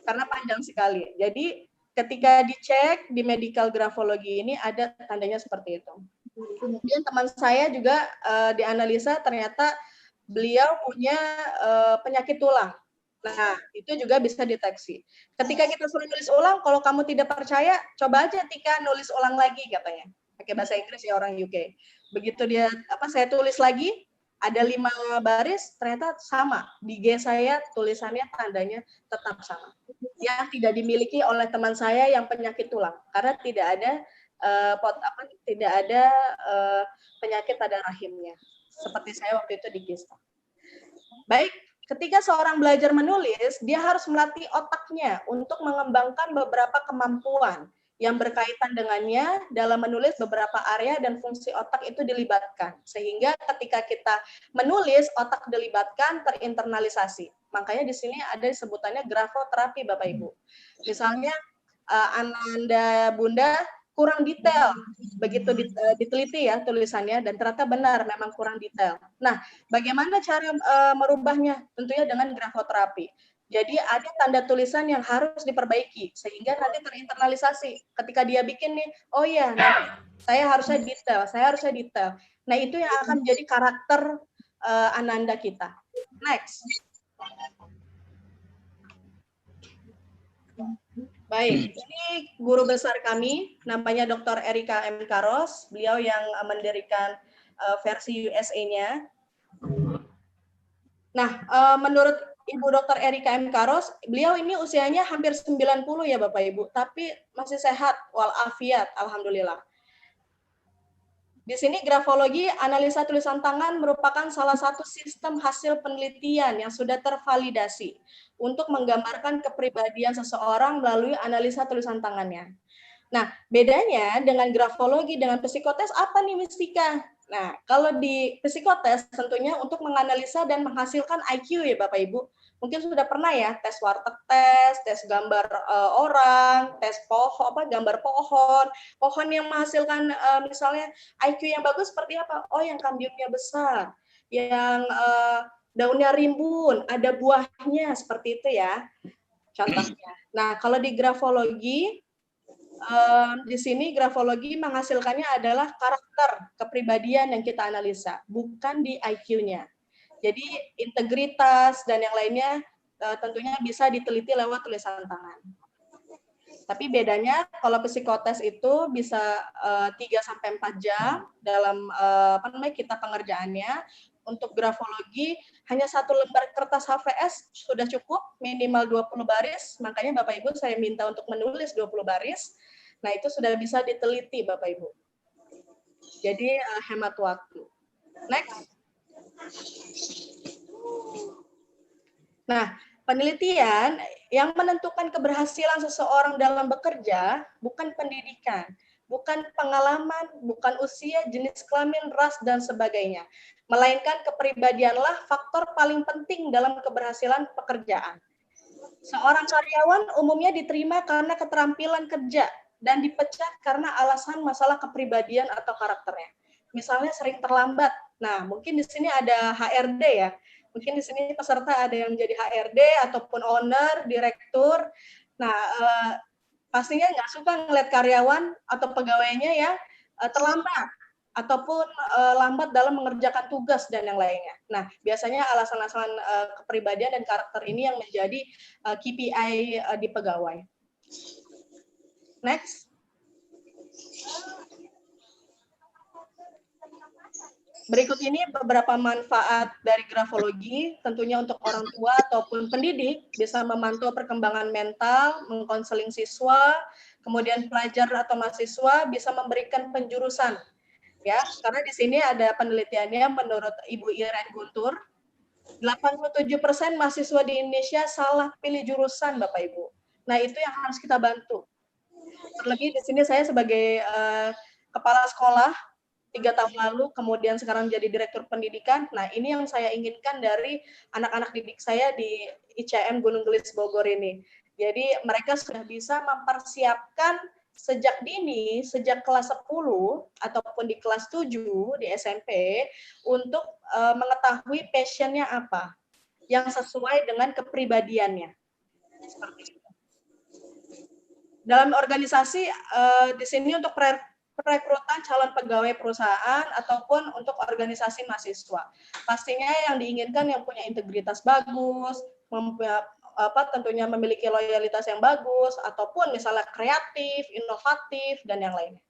Karena panjang sekali. Jadi ketika dicek di medical grafologi ini ada tandanya seperti itu. Kemudian teman saya juga dianalisa ternyata beliau punya penyakit tulang. Nah, itu juga bisa deteksi. Ketika kita suruh nulis ulang, kalau kamu tidak percaya, coba aja Tika nulis ulang lagi katanya. Pakai bahasa Inggris ya orang UK. Begitu dia saya tulis lagi, ada 5 baris, ternyata sama. Di G saya tulisannya tandanya tetap sama. Yang tidak dimiliki oleh teman saya yang penyakit tulang, karena tidak ada penyakit pada rahimnya. Seperti saya waktu itu di kista. Baik, ketika seorang belajar menulis, dia harus melatih otaknya untuk mengembangkan beberapa kemampuan. yang berkaitan dengannya dalam menulis beberapa area dan fungsi otak itu dilibatkan. Sehingga ketika kita menulis, otak dilibatkan, terinternalisasi. Makanya di sini ada sebutannya grafoterapi, Bapak Ibu. Misalnya, Ananda Bunda kurang detail, begitu diteliti ya tulisannya, dan ternyata benar, memang kurang detail. Nah, bagaimana cara merubahnya? Tentunya dengan grafoterapi. Jadi ada tanda tulisan yang harus diperbaiki sehingga nanti terinternalisasi. Ketika dia bikin nih, oh iya, saya harusnya detail. Nah itu yang akan menjadi karakter Ananda kita. Next. Baik, ini guru besar kami, namanya Dr. Erika M. Karos. Beliau yang mendirikan versi USA-nya. Nah, menurut Ibu Dr. Erika M. Karos, beliau ini usianya hampir 90 ya Bapak Ibu, tapi masih sehat walafiat, alhamdulillah. Di sini grafologi, analisa tulisan tangan merupakan salah satu sistem hasil penelitian yang sudah tervalidasi untuk menggambarkan kepribadian seseorang melalui analisa tulisan tangannya. Nah, bedanya dengan grafologi dengan psikotes apa nih Mistika? Nah, kalau di psikotes tentunya untuk menganalisa dan menghasilkan IQ ya Bapak Ibu. Mungkin sudah pernah ya tes warteg tes gambar orang, tes gambar pohon yang menghasilkan misalnya IQ yang bagus seperti apa? Oh, yang kambiumnya besar, yang daunnya rimbun, ada buahnya seperti itu ya. Contohnya. Nah, kalau di grafologi di sini grafologi menghasilkannya adalah karakter kepribadian yang kita analisa, bukan di IQ-nya. Jadi integritas dan yang lainnya tentunya bisa diteliti lewat tulisan tangan. Tapi bedanya kalau psikotes itu bisa 3-4 jam dalam kita pengerjaannya. Untuk grafologi hanya 1 lembar kertas HVS sudah cukup, minimal 20 baris. Makanya Bapak Ibu saya minta untuk menulis 20 baris. Nah, itu sudah bisa diteliti Bapak Ibu. Jadi hemat waktu. Next. Nah, penelitian yang menentukan keberhasilan seseorang dalam bekerja bukan pendidikan, bukan pengalaman, bukan usia, jenis kelamin, ras, dan sebagainya. Melainkan kepribadianlah faktor paling penting dalam keberhasilan pekerjaan. Seorang karyawan umumnya diterima karena keterampilan kerja dan dipecat karena alasan masalah kepribadian atau karakternya. Misalnya sering terlambat. Nah, mungkin di sini ada HRD ya. Mungkin di sini peserta ada yang menjadi HRD ataupun owner, direktur. Nah, pastinya nggak suka ngeliat karyawan atau pegawainya yang terlambat ataupun lambat dalam mengerjakan tugas dan yang lainnya. Nah, biasanya alasan-alasan kepribadian dan karakter ini yang menjadi KPI di pegawai. Next. Berikut ini beberapa manfaat dari grafologi, tentunya untuk orang tua ataupun pendidik bisa memantau perkembangan mental, mengkonseling siswa, kemudian pelajar atau mahasiswa bisa memberikan penjurusan. Ya, karena di sini ada penelitiannya menurut Ibu Iren Guntur, 87% mahasiswa di Indonesia salah pilih jurusan, Bapak Ibu. Nah, itu yang harus kita bantu. Terlebih di sini saya sebagai kepala sekolah 3 tahun lalu, kemudian sekarang jadi direktur pendidikan. Nah, ini yang saya inginkan dari anak-anak didik saya di ICM Gunung Gelis Bogor ini. Jadi mereka sudah bisa mempersiapkan sejak dini, sejak kelas 10 ataupun di kelas 7 di SMP untuk mengetahui passion-nya apa yang sesuai dengan kepribadiannya. Seperti itu. Dalam organisasi di sini untuk perekrutan calon pegawai perusahaan ataupun untuk organisasi mahasiswa. Pastinya yang diinginkan yang punya integritas bagus, tentunya memiliki loyalitas yang bagus, ataupun misalnya kreatif, inovatif, dan yang lainnya.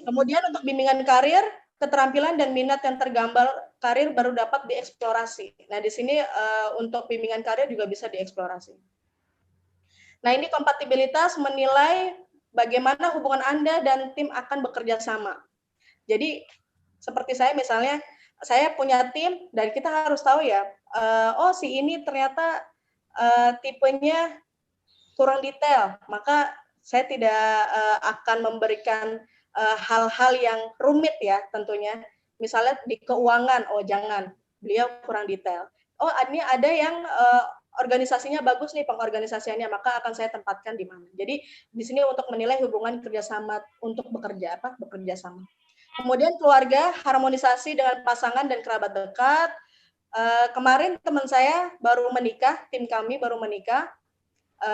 Kemudian untuk bimbingan karir, keterampilan dan minat yang tergambar karir baru dapat dieksplorasi. Nah, di sini untuk bimbingan karir juga bisa dieksplorasi. Nah, ini kompatibilitas menilai bagaimana hubungan Anda dan tim akan bekerja sama. Jadi, seperti saya misalnya, saya punya tim, dan kita harus tahu ya, oh si ini ternyata tipenya kurang detail, maka Saya tidak akan memberikan hal-hal yang rumit ya tentunya. Misalnya di keuangan, oh jangan, beliau kurang detail. Oh ini ada yang organisasinya bagus nih pengorganisasiannya, maka akan saya tempatkan di mana. Jadi di sini untuk menilai hubungan kerjasama untuk bekerja sama. Kemudian keluarga, harmonisasi dengan pasangan dan kerabat dekat. Kemarin teman saya baru menikah, tim kami baru menikah.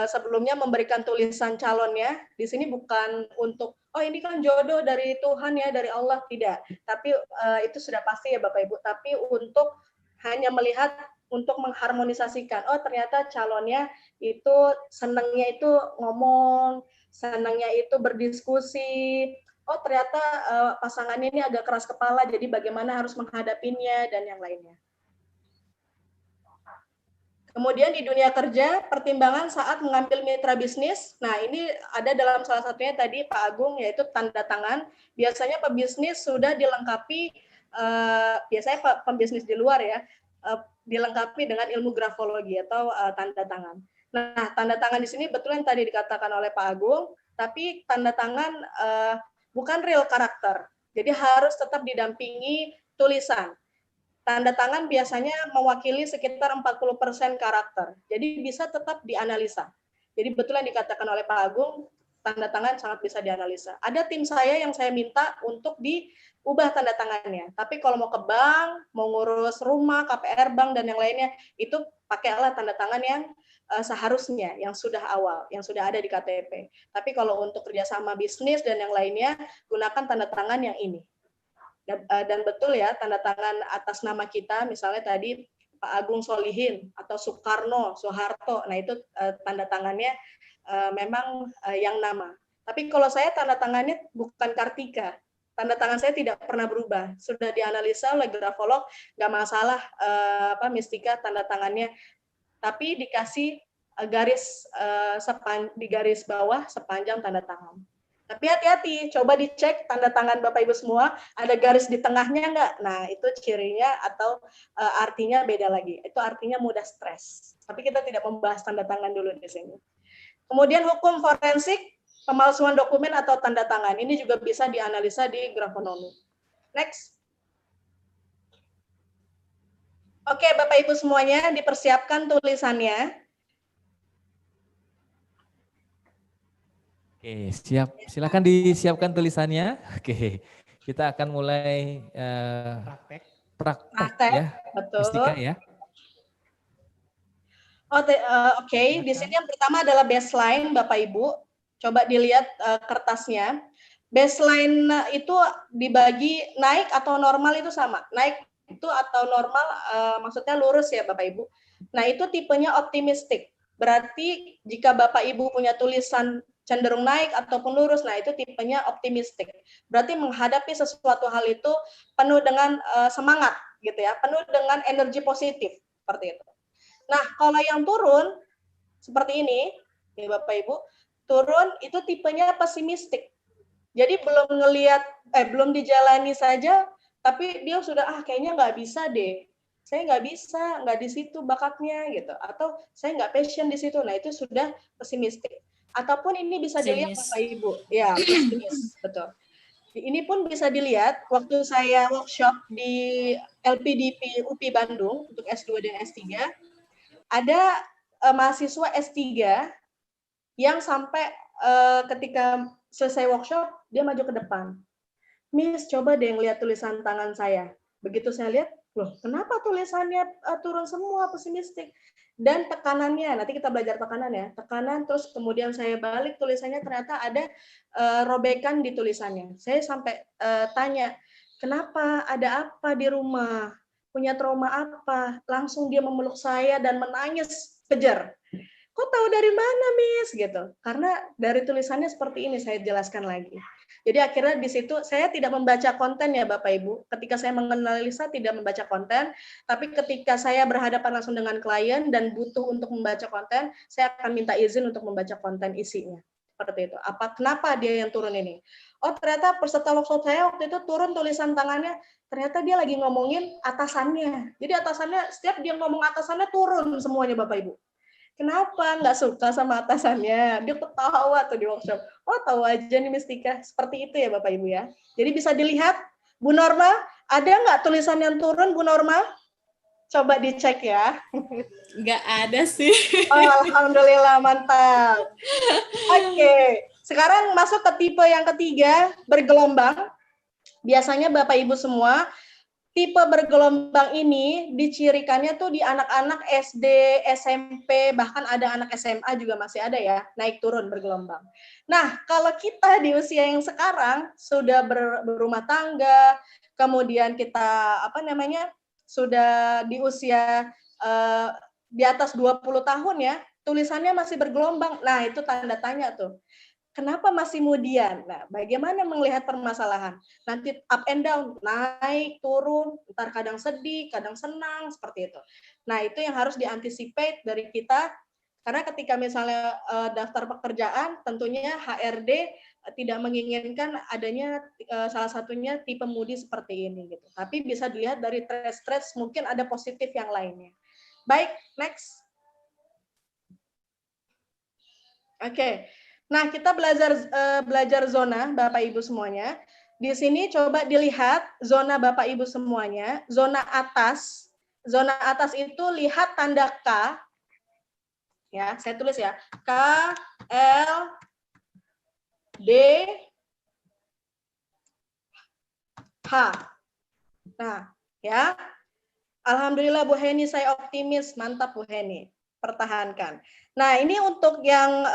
Sebelumnya memberikan tulisan calonnya. Di sini bukan untuk oh ini kan jodoh dari Tuhan ya, dari Allah, tidak. Tapi itu sudah pasti ya Bapak Ibu. Tapi untuk hanya melihat untuk mengharmonisasikan. Oh ternyata calonnya itu senangnya itu ngomong, senangnya itu berdiskusi. Oh ternyata pasangannya ini agak keras kepala, jadi bagaimana harus menghadapinya dan yang lainnya. Kemudian di dunia kerja, pertimbangan saat mengambil mitra bisnis. Nah, ini ada dalam salah satunya tadi Pak Agung, yaitu tanda tangan. Biasanya pebisnis sudah dilengkapi, biasanya pembisnis di luar ya, dilengkapi dengan ilmu grafologi atau tanda tangan. Nah, tanda tangan di sini betul yang tadi dikatakan oleh Pak Agung, tapi tanda tangan bukan real karakter. Jadi harus tetap didampingi tulisan. Tanda tangan biasanya mewakili sekitar 40% karakter. Jadi bisa tetap dianalisa. Jadi betul yang dikatakan oleh Pak Agung, tanda tangan sangat bisa dianalisa. Ada tim saya yang saya minta untuk diubah tanda tangannya. Tapi kalau mau ke bank, mau ngurus rumah, KPR bank, dan yang lainnya, itu pakailah tanda tangan yang seharusnya, yang sudah awal, yang sudah ada di KTP. Tapi kalau untuk kerjasama bisnis dan yang lainnya, gunakan tanda tangan yang ini. Dan betul ya, tanda tangan atas nama kita, misalnya tadi Pak Agung Solihin atau Soekarno, Soeharto, nah itu tanda tangannya memang yang nama. Tapi kalau saya tanda tangannya bukan Kartika, tanda tangan saya tidak pernah berubah, sudah dianalisa oleh grafolog, nggak masalah Mistika tanda tangannya, tapi dikasih garis di garis bawah sepanjang tanda tangan. Tapi hati-hati, coba dicek tanda tangan Bapak Ibu semua, ada garis di tengahnya enggak? Nah, itu cirinya atau artinya beda lagi. Itu artinya mudah stres. Tapi kita tidak membahas tanda tangan dulu di sini. Kemudian hukum forensik, pemalsuan dokumen atau tanda tangan. Ini juga bisa dianalisa di grafonomi. Next. Oke, Bapak Ibu semuanya, dipersiapkan tulisannya. Oke, siap. Silakan disiapkan tulisannya. Oke, kita akan mulai praktek ya, betul. Mistika ya. Oke, di sini yang pertama adalah baseline, Bapak Ibu. Coba dilihat kertasnya. Baseline itu dibagi naik atau normal itu sama. Naik itu atau normal maksudnya lurus ya Bapak Ibu. Nah itu tipenya optimistik. Berarti jika Bapak Ibu punya tulisan cenderung naik ataupun lurus, nah itu tipenya optimistik. Berarti menghadapi sesuatu hal itu penuh dengan semangat, gitu ya, penuh dengan energi positif, seperti itu. Nah, kalau yang turun seperti ini, ya Bapak Ibu, turun itu tipenya pesimistik. Jadi belum dijalani saja, tapi dia sudah kayaknya nggak bisa deh. Saya nggak bisa, nggak di situ bakatnya gitu, atau saya nggak passion di situ. Nah itu sudah pesimistik. Ataupun ini bisa dilihat Bapak Ibu, ya pesimis, betul. Ini pun bisa dilihat waktu saya workshop di LPDP UPI Bandung untuk S2 dan S3, ada mahasiswa S3 yang sampai ketika selesai workshop dia maju ke depan. Miss, coba deh lihat tulisan tangan saya. Begitu saya lihat, loh, kenapa tulisannya turun semua pesimistik? Dan tekanannya, nanti kita belajar tekanan ya, tekanan, terus kemudian saya balik tulisannya ternyata ada robekan di tulisannya. Saya sampai tanya, kenapa, ada apa di rumah, punya trauma apa? Langsung dia memeluk saya dan menangis kejar. Kok tahu dari mana, Miss? Gitu. Karena dari tulisannya seperti ini, saya jelaskan lagi. Jadi akhirnya di situ saya tidak membaca konten ya Bapak Ibu. Ketika saya menganalisa tidak membaca konten, tapi ketika saya berhadapan langsung dengan klien dan butuh untuk membaca konten, saya akan minta izin untuk membaca konten isinya. Seperti itu. Kenapa dia yang turun ini? Oh ternyata peserta workshop saya waktu itu turun tulisan tangannya, ternyata dia lagi ngomongin atasannya. Jadi atasannya, setiap dia ngomong atasannya turun semuanya Bapak Ibu. Kenapa nggak suka sama atasannya? Dia ketawa tuh di workshop. Oh, tahu aja nih Mistika. Seperti itu ya Bapak Ibu ya. Jadi bisa dilihat, Bu Norma, ada nggak tulisan yang turun Bu Norma? Coba dicek ya. Nggak ada sih. Oh, alhamdulillah, mantap. Oke, sekarang masuk ke tipe yang ketiga, bergelombang. Biasanya Bapak Ibu semua, tipe bergelombang ini dicirikannya tuh di anak-anak SD, SMP, bahkan ada anak SMA juga masih ada ya, naik turun bergelombang. Nah, kalau kita di usia yang sekarang sudah berumah tangga, kemudian kita sudah di usia di atas 20 tahun ya, tulisannya masih bergelombang. Nah, itu tanda tanya tuh. Kenapa masih kemudian? Nah, bagaimana melihat permasalahan? Nanti up and down, naik, turun, ntar kadang sedih, kadang senang, seperti itu. Nah, itu yang harus diantisipate dari kita, karena ketika misalnya daftar pekerjaan, tentunya HRD tidak menginginkan adanya salah satunya tipe moody seperti ini gitu. Tapi bisa dilihat dari traits mungkin ada positif yang lainnya. Baik, next. Oke. Nah, kita belajar zona Bapak Ibu semuanya. Di sini coba dilihat zona Bapak Ibu semuanya, zona atas. Zona atas itu lihat tanda K. Ya, saya tulis ya. K L D H. Nah, ya. Alhamdulillah Bu Heni, saya optimis. Mantap Bu Heni. Pertahankan. Nah, ini untuk yang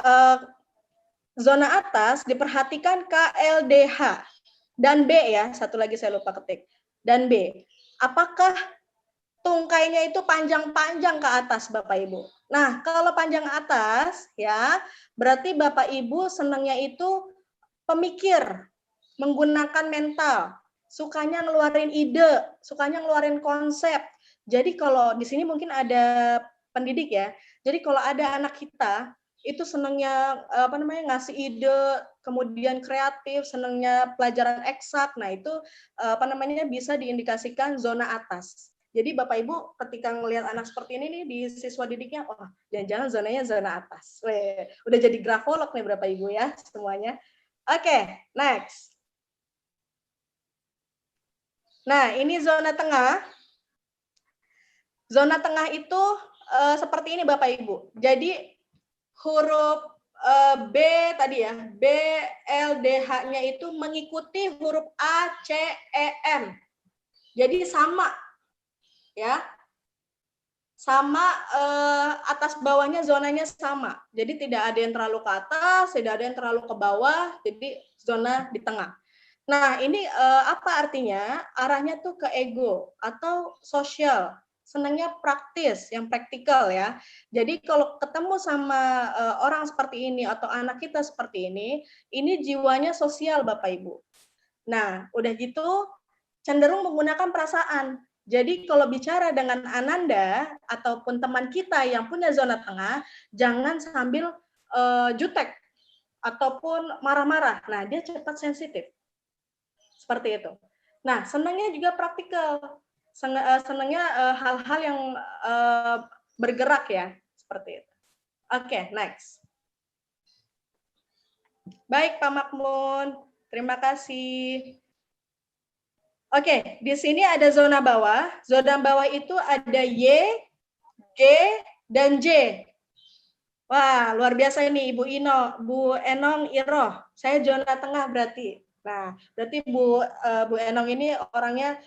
zona atas diperhatikan KLDH dan B ya. Satu lagi saya lupa ketik. Dan B. Apakah tungkainya itu panjang-panjang ke atas Bapak Ibu? Nah, kalau panjang atas ya, berarti Bapak Ibu senangnya itu pemikir, menggunakan mental, sukanya ngeluarin ide, sukanya ngeluarin konsep. Jadi kalau di sini mungkin ada pendidik ya. Jadi kalau ada anak kita itu senangnya ngasih ide, kemudian kreatif, senangnya pelajaran eksak. Nah, itu bisa diindikasikan zona atas. Jadi Bapak Ibu ketika ngelihat anak seperti ini nih di siswa didiknya, oh, jangan-jangan zonanya zona atas. Weh, udah jadi grafolog nih Bapak Ibu ya semuanya. Oke, next. Nah, ini zona tengah. Zona tengah itu seperti ini Bapak Ibu. Jadi huruf B tadi ya, B, L, D, H-nya itu mengikuti huruf A, C, E, N. Jadi sama. Ya, sama atas bawahnya zonanya sama. Jadi tidak ada yang terlalu ke atas, tidak ada yang terlalu ke bawah, jadi zona di tengah. Nah, ini apa artinya? Arahnya tuh ke ego atau sosial. Senangnya praktis, yang praktikal ya. Jadi kalau ketemu sama orang seperti ini atau anak kita seperti ini jiwanya sosial Bapak Ibu. Nah, udah gitu cenderung menggunakan perasaan. Jadi kalau bicara dengan Ananda ataupun teman kita yang punya zona tengah, jangan sambil jutek ataupun marah-marah. Nah, dia cepat sensitif. Seperti itu. Nah, senangnya juga praktikal. Senangnya hal-hal yang bergerak ya, seperti itu. Oke, next. Baik, Pak Makmun. Terima kasih. Oke, di sini ada zona bawah. Zona bawah itu ada Y, G, dan J. Wah, luar biasa ini Bu Enong Iroh. Saya zona tengah berarti. Nah, berarti Bu Enong ini orangnya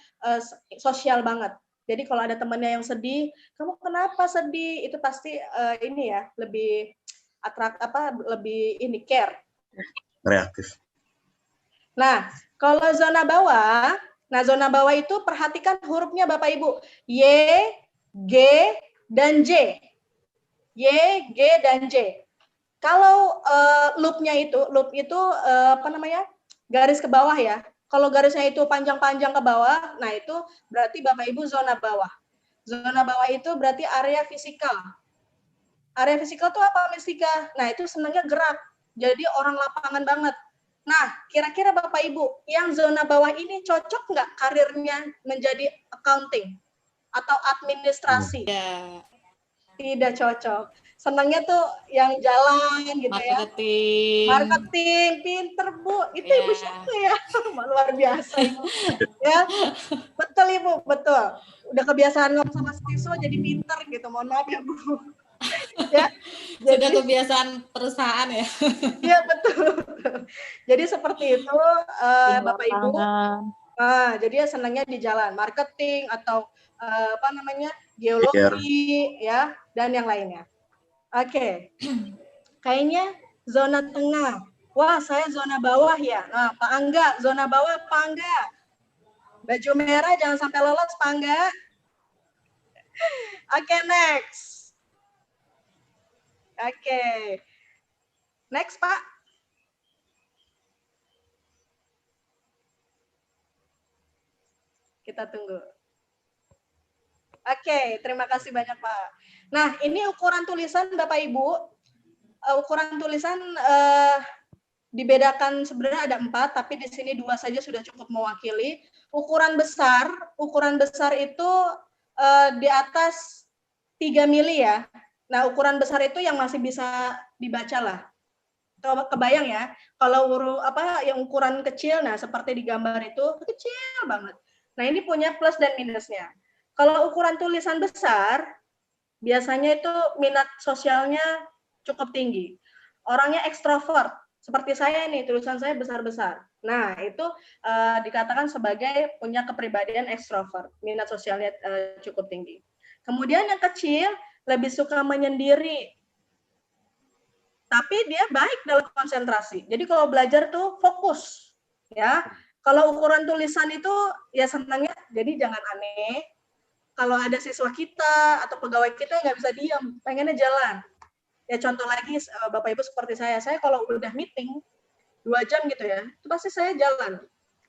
sosial banget. Jadi kalau ada temannya yang sedih, kamu kenapa sedih? Itu pasti ini ya, lebih lebih care. Reaktif. Nah, kalau zona bawah, zona bawah itu perhatikan hurufnya Bapak Ibu. Y, G, dan J. Y, G, dan J. Kalau loop itu garis ke bawah ya. Kalau garisnya itu panjang-panjang ke bawah, nah itu berarti Bapak Ibu zona bawah. Zona bawah itu berarti area fisikal. Area fisikal itu apa, Mistika? Nah, itu senangnya gerak. Jadi orang lapangan banget. Nah, kira-kira Bapak Ibu, yang zona bawah ini cocok nggak karirnya menjadi accounting atau administrasi? Tidak cocok. senangnya tuh yang jalan gitu ya. Marketing. Marketing, pinter Bu. Itu Ibu siapa ya? Luar biasa Ibu. Ya, betul Ibu, betul. Udah kebiasaan ngomong sama siswa jadi pinter gitu. Mohon maaf ya Bu. Ya, Sudah kebiasaan perusahaan ya. Iya betul. Jadi seperti itu Bapak Ibu. Jadi ya senangnya di jalan, marketing atau apa namanya geologi ya dan yang lainnya. Oke. Kayaknya zona tengah. Wah, saya zona bawah ya. Nah, Pak Angga, zona bawah Pak Angga. Baju merah jangan sampai lolos Pak Angga. Oke, next. Oke. Next, Pak. Kita tunggu. Oke, terima kasih banyak, Pak. Nah, ini ukuran tulisan Bapak Ibu. Ukuran tulisan dibedakan sebenarnya ada 4, tapi di sini 2 saja sudah cukup mewakili. Ukuran besar itu di atas 3 mili ya. Nah, ukuran besar itu yang masih bisa dibaca lah. Kebayang ya, kalau yang ukuran kecil, nah seperti di gambar itu kecil banget. Nah, ini punya plus dan minusnya. Kalau ukuran tulisan besar, biasanya itu minat sosialnya cukup tinggi. Orangnya ekstrovert, seperti saya ini, tulisan saya besar-besar. Nah, itu dikatakan sebagai punya kepribadian ekstrovert, minat sosialnya cukup tinggi. Kemudian yang kecil, lebih suka menyendiri, tapi dia baik dalam konsentrasi. Jadi kalau belajar tuh fokus, ya. Kalau ukuran tulisan itu ya senangnya, jadi jangan aneh. Kalau ada siswa kita atau pegawai kita nggak bisa diam, pengennya jalan. Ya contoh lagi Bapak Ibu seperti saya kalau udah meeting 2 jam gitu ya, itu pasti saya jalan.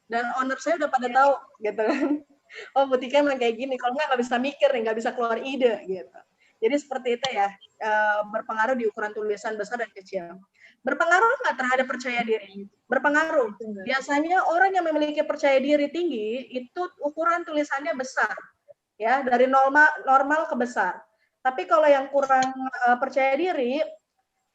Dan owner saya udah pada tahu gitu kan. Oh, Bu Tika emang kayak gini, kalau nggak bisa mikir nih, nggak bisa keluar ide gitu. Jadi seperti itu ya, berpengaruh di ukuran tulisan besar dan kecil. Berpengaruh nggak terhadap percaya diri? Berpengaruh. Biasanya orang yang memiliki percaya diri tinggi, itu ukuran tulisannya besar. Ya, dari normal ke besar. Tapi kalau yang kurang percaya diri,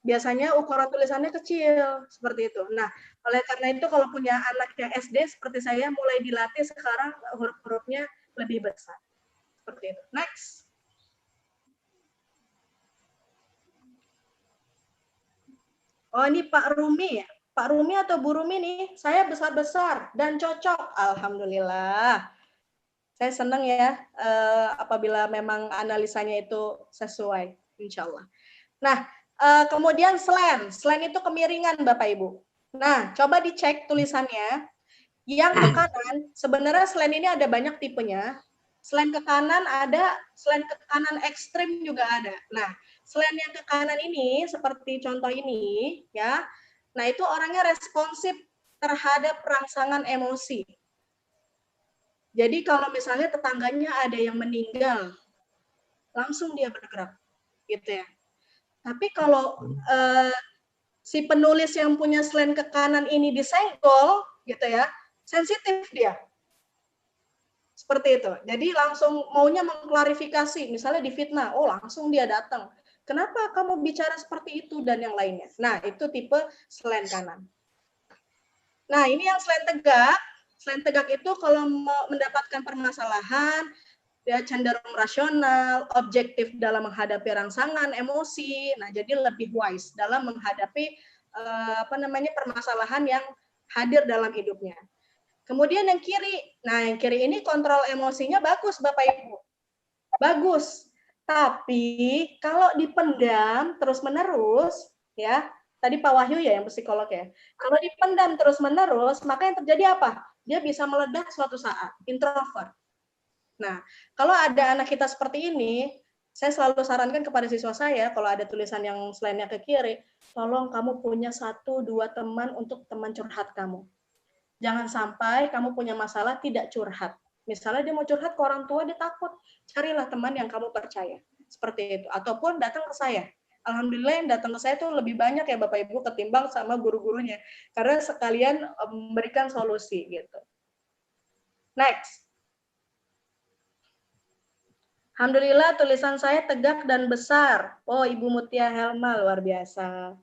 biasanya ukuran tulisannya kecil, seperti itu. Nah, oleh karena itu kalau punya anak yang SD seperti saya, mulai dilatih sekarang huruf-hurufnya lebih besar. Seperti itu. Next. Oh, ini Pak Rumi ya. Pak Rumi atau Bu Rumi nih, saya besar-besar dan cocok. Alhamdulillah. Saya senang ya apabila memang analisanya itu sesuai, insya Allah. Nah, kemudian slant. Slant itu kemiringan Bapak Ibu. Nah, coba dicek tulisannya. Yang ke kanan, sebenarnya slant ini ada banyak tipenya. Slant ke kanan ada, slant ke kanan ekstrim juga ada. Nah, slant yang ke kanan ini, seperti contoh ini, ya. Nah, itu orangnya responsif terhadap rangsangan emosi. Jadi kalau misalnya tetangganya ada yang meninggal, langsung dia bergerak, gitu ya. Tapi kalau si penulis yang punya slant ke kanan ini disenggol, gitu ya, sensitif dia. Seperti itu. Jadi langsung maunya mengklarifikasi, misalnya difitnah, oh langsung dia datang. Kenapa kamu bicara seperti itu dan yang lainnya? Nah, itu tipe slant kanan. Nah, ini yang slant tegak. Slant tegak itu kalau mendapatkan permasalahan, dia cenderung rasional, objektif dalam menghadapi rangsangan, emosi. Nah, jadi lebih wise dalam menghadapi permasalahan yang hadir dalam hidupnya. Kemudian yang kiri, nah yang kiri ini kontrol emosinya bagus Bapak Ibu. Bagus. Tapi kalau dipendam terus-menerus, ya, tadi Pak Wahyu ya yang psikolog ya. Kalau dipendam terus-menerus, maka yang terjadi apa? Dia bisa meledak suatu saat, introvert. Nah, kalau ada anak kita seperti ini, saya selalu sarankan kepada siswa saya, kalau ada tulisan yang selainnya ke kiri, tolong kamu punya 1-2 teman untuk teman curhat kamu. Jangan sampai kamu punya masalah tidak curhat. Misalnya dia mau curhat ke orang tua, dia takut. Carilah teman yang kamu percaya. Seperti itu. Ataupun datang ke saya. Alhamdulillah yang datang ke saya itu lebih banyak ya Bapak Ibu ketimbang sama guru-gurunya. Karena sekalian memberikan solusi gitu. Next. Alhamdulillah tulisan saya tegak dan besar. Oh, Ibu Mutia Helma luar biasa.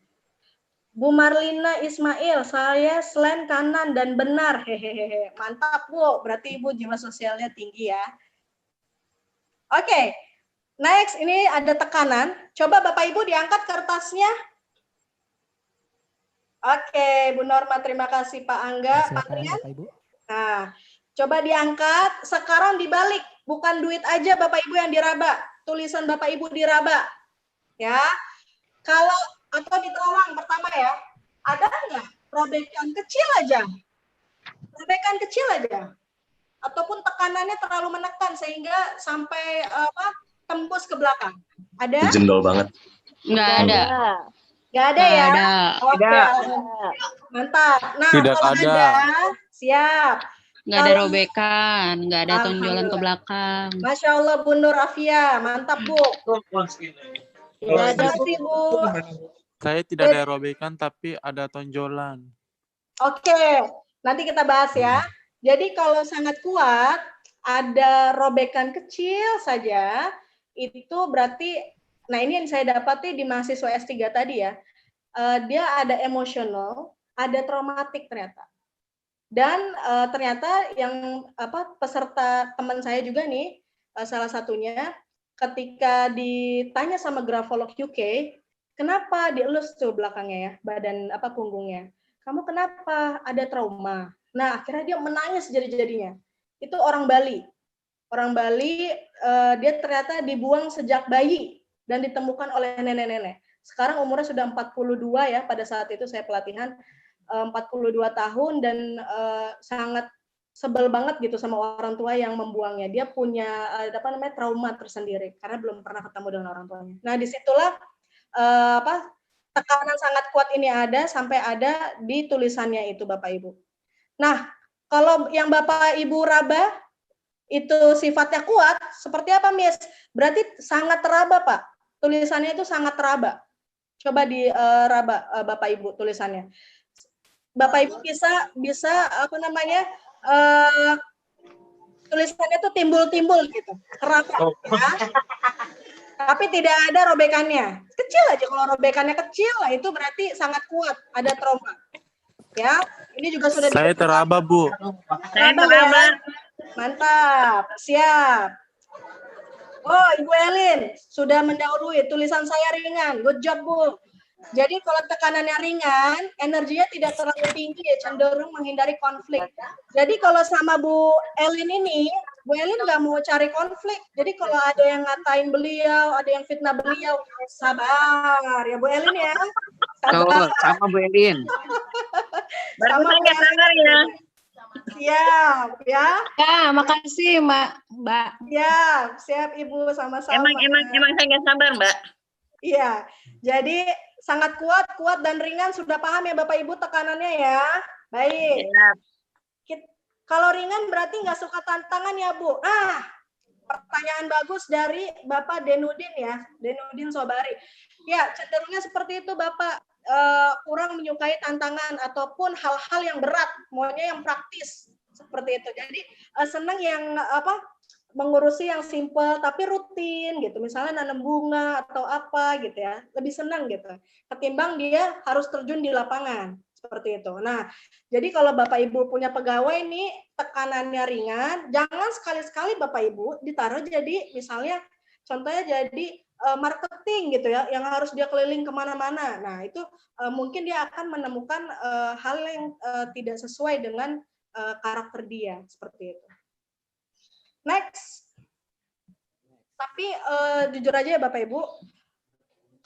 Bu Marlina Ismail, saya selain kanan dan benar. Hehehe. Mantap, Bu. Berarti Ibu jiwa sosialnya tinggi ya. Oke. Next, ini ada tekanan. Coba Bapak Ibu diangkat kertasnya. Oke, Bu Norma, terima kasih Pak Angga. Pak Rian. Nah, coba diangkat. Sekarang dibalik. Bukan duit aja Bapak Ibu yang diraba. Tulisan Bapak Ibu diraba. Ya. Kalau atau diterawang pertama ya. Ada nggak robekan kecil aja? Robekan kecil aja. Ataupun tekanannya terlalu menekan sehingga sampai tembus ke belakang. Ada? Jendol banget. Nggak ada. Nggak ada ya? Ada. Oke. Mantap. Nah, Tidak kalau ada. Siap. Nggak ada robekan, nggak ada tonjolan ke belakang. Masya Allah Bu Nur Afia, mantap Bu. Nggak ada Bu. Saya tidak ada robekan tapi ada tonjolan. Oke, nanti kita bahas ya. Jadi kalau sangat kuat, ada robekan kecil saja, itu berarti, nah ini yang saya dapati di mahasiswa S3 tadi ya, dia ada emosional, ada traumatik ternyata. Dan ternyata yang peserta teman saya juga nih, salah satunya, ketika ditanya sama grafolog UK, kenapa dielus tuh belakangnya ya, badan punggungnya? Kamu kenapa? Ada trauma. Nah, akhirnya dia menangis jadi-jadinya. Itu orang Bali. Orang Bali, dia ternyata dibuang sejak bayi dan ditemukan oleh nenek-nenek. Sekarang umurnya sudah 42 ya, pada saat itu saya pelatihan, 42 tahun dan sangat sebel banget gitu sama orang tua yang membuangnya. Dia punya trauma tersendiri karena belum pernah ketemu dengan orang tuanya. Nah, disitulah tekanan sangat kuat ini ada sampai ada di tulisannya itu Bapak Ibu. Nah, kalau yang Bapak Ibu raba itu sifatnya kuat, seperti apa Miss? Berarti sangat teraba Pak. Tulisannya itu sangat teraba. Coba diraba Bapak Ibu tulisannya. Bapak Ibu bisa tulisannya itu timbul-timbul gitu, kerasa ya. Tapi tidak ada robekannya. Kecil aja, kalau robekannya kecil itu berarti sangat kuat, ada trauma. Ya, ini juga sudah Saya teraba, Bu. Saya teraba. Ya? Mantap, siap. Oh, Ibu Elin sudah mendahului, tulisan saya ringan. Good job, Bu. Jadi kalau tekanannya ringan, energinya tidak terlalu tinggi ya, cenderung menghindari konflik. Jadi kalau sama Bu Elin ini, Bu Elin nggak mau cari konflik. Jadi kalau ada yang ngatain beliau, ada yang fitnah beliau, sabar ya Bu Elin ya. Sabar. Sama Bu Elin. Sama Bu Elin ya. Siap ya. Ya, makasih Mbak. Siap Ibu, sama-sama. Emang saya nggak sabar Mbak. Iya, jadi sangat kuat dan ringan, sudah paham ya Bapak Ibu tekanannya ya? Baik. Ya. Kalau ringan berarti nggak suka tantangan ya Bu? Pertanyaan bagus dari Bapak Denudin ya, Denudin Sobari. Ya, cenderungnya seperti itu Bapak, kurang menyukai tantangan ataupun hal-hal yang berat, maunya yang praktis seperti itu. Jadi senang yang mengurusi yang simple tapi rutin gitu, misalnya nanam bunga atau apa gitu ya, lebih senang gitu ketimbang dia harus terjun di lapangan seperti itu. Nah, jadi kalau Bapak Ibu punya pegawai nih tekanannya ringan, jangan sekali-sekali Bapak Ibu ditaruh jadi misalnya contohnya jadi marketing gitu ya, yang harus dia keliling kemana-mana. Nah, itu mungkin dia akan menemukan hal yang tidak sesuai dengan karakter dia seperti itu. Next. Tapi jujur aja ya Bapak Ibu,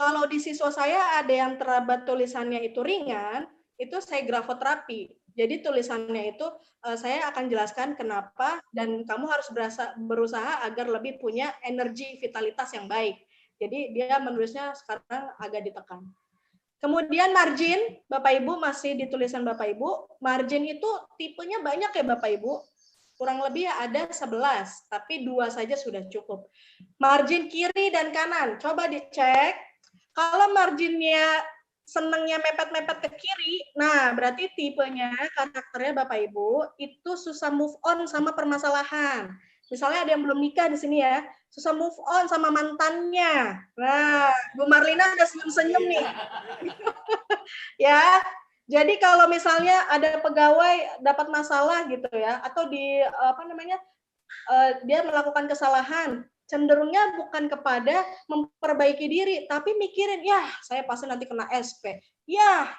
kalau di siswa saya ada yang teraba tulisannya itu ringan, itu saya grafoterapi. Jadi tulisannya itu saya akan jelaskan kenapa dan kamu harus berusaha agar lebih punya energi vitalitas yang baik. Jadi dia menulisnya sekarang agak ditekan. Kemudian margin, Bapak Ibu masih di tulisan Bapak Ibu, margin itu tipenya banyak ya Bapak Ibu. Kurang lebih ada 11, tapi 2 saja sudah cukup. Margin kiri dan kanan, coba dicek. Kalau marginnya senangnya mepet-mepet ke kiri, nah berarti tipenya, karakternya Bapak Ibu, itu susah move on sama permasalahan. Misalnya ada yang belum nikah di sini ya, susah move on sama mantannya. Nah, Bu Marlina udah senyum-senyum nih. Ya, jadi kalau misalnya ada pegawai dapat masalah gitu ya, atau dia melakukan kesalahan, cenderungnya bukan kepada memperbaiki diri, tapi mikirin, ya saya pasti nanti kena SP. Ya,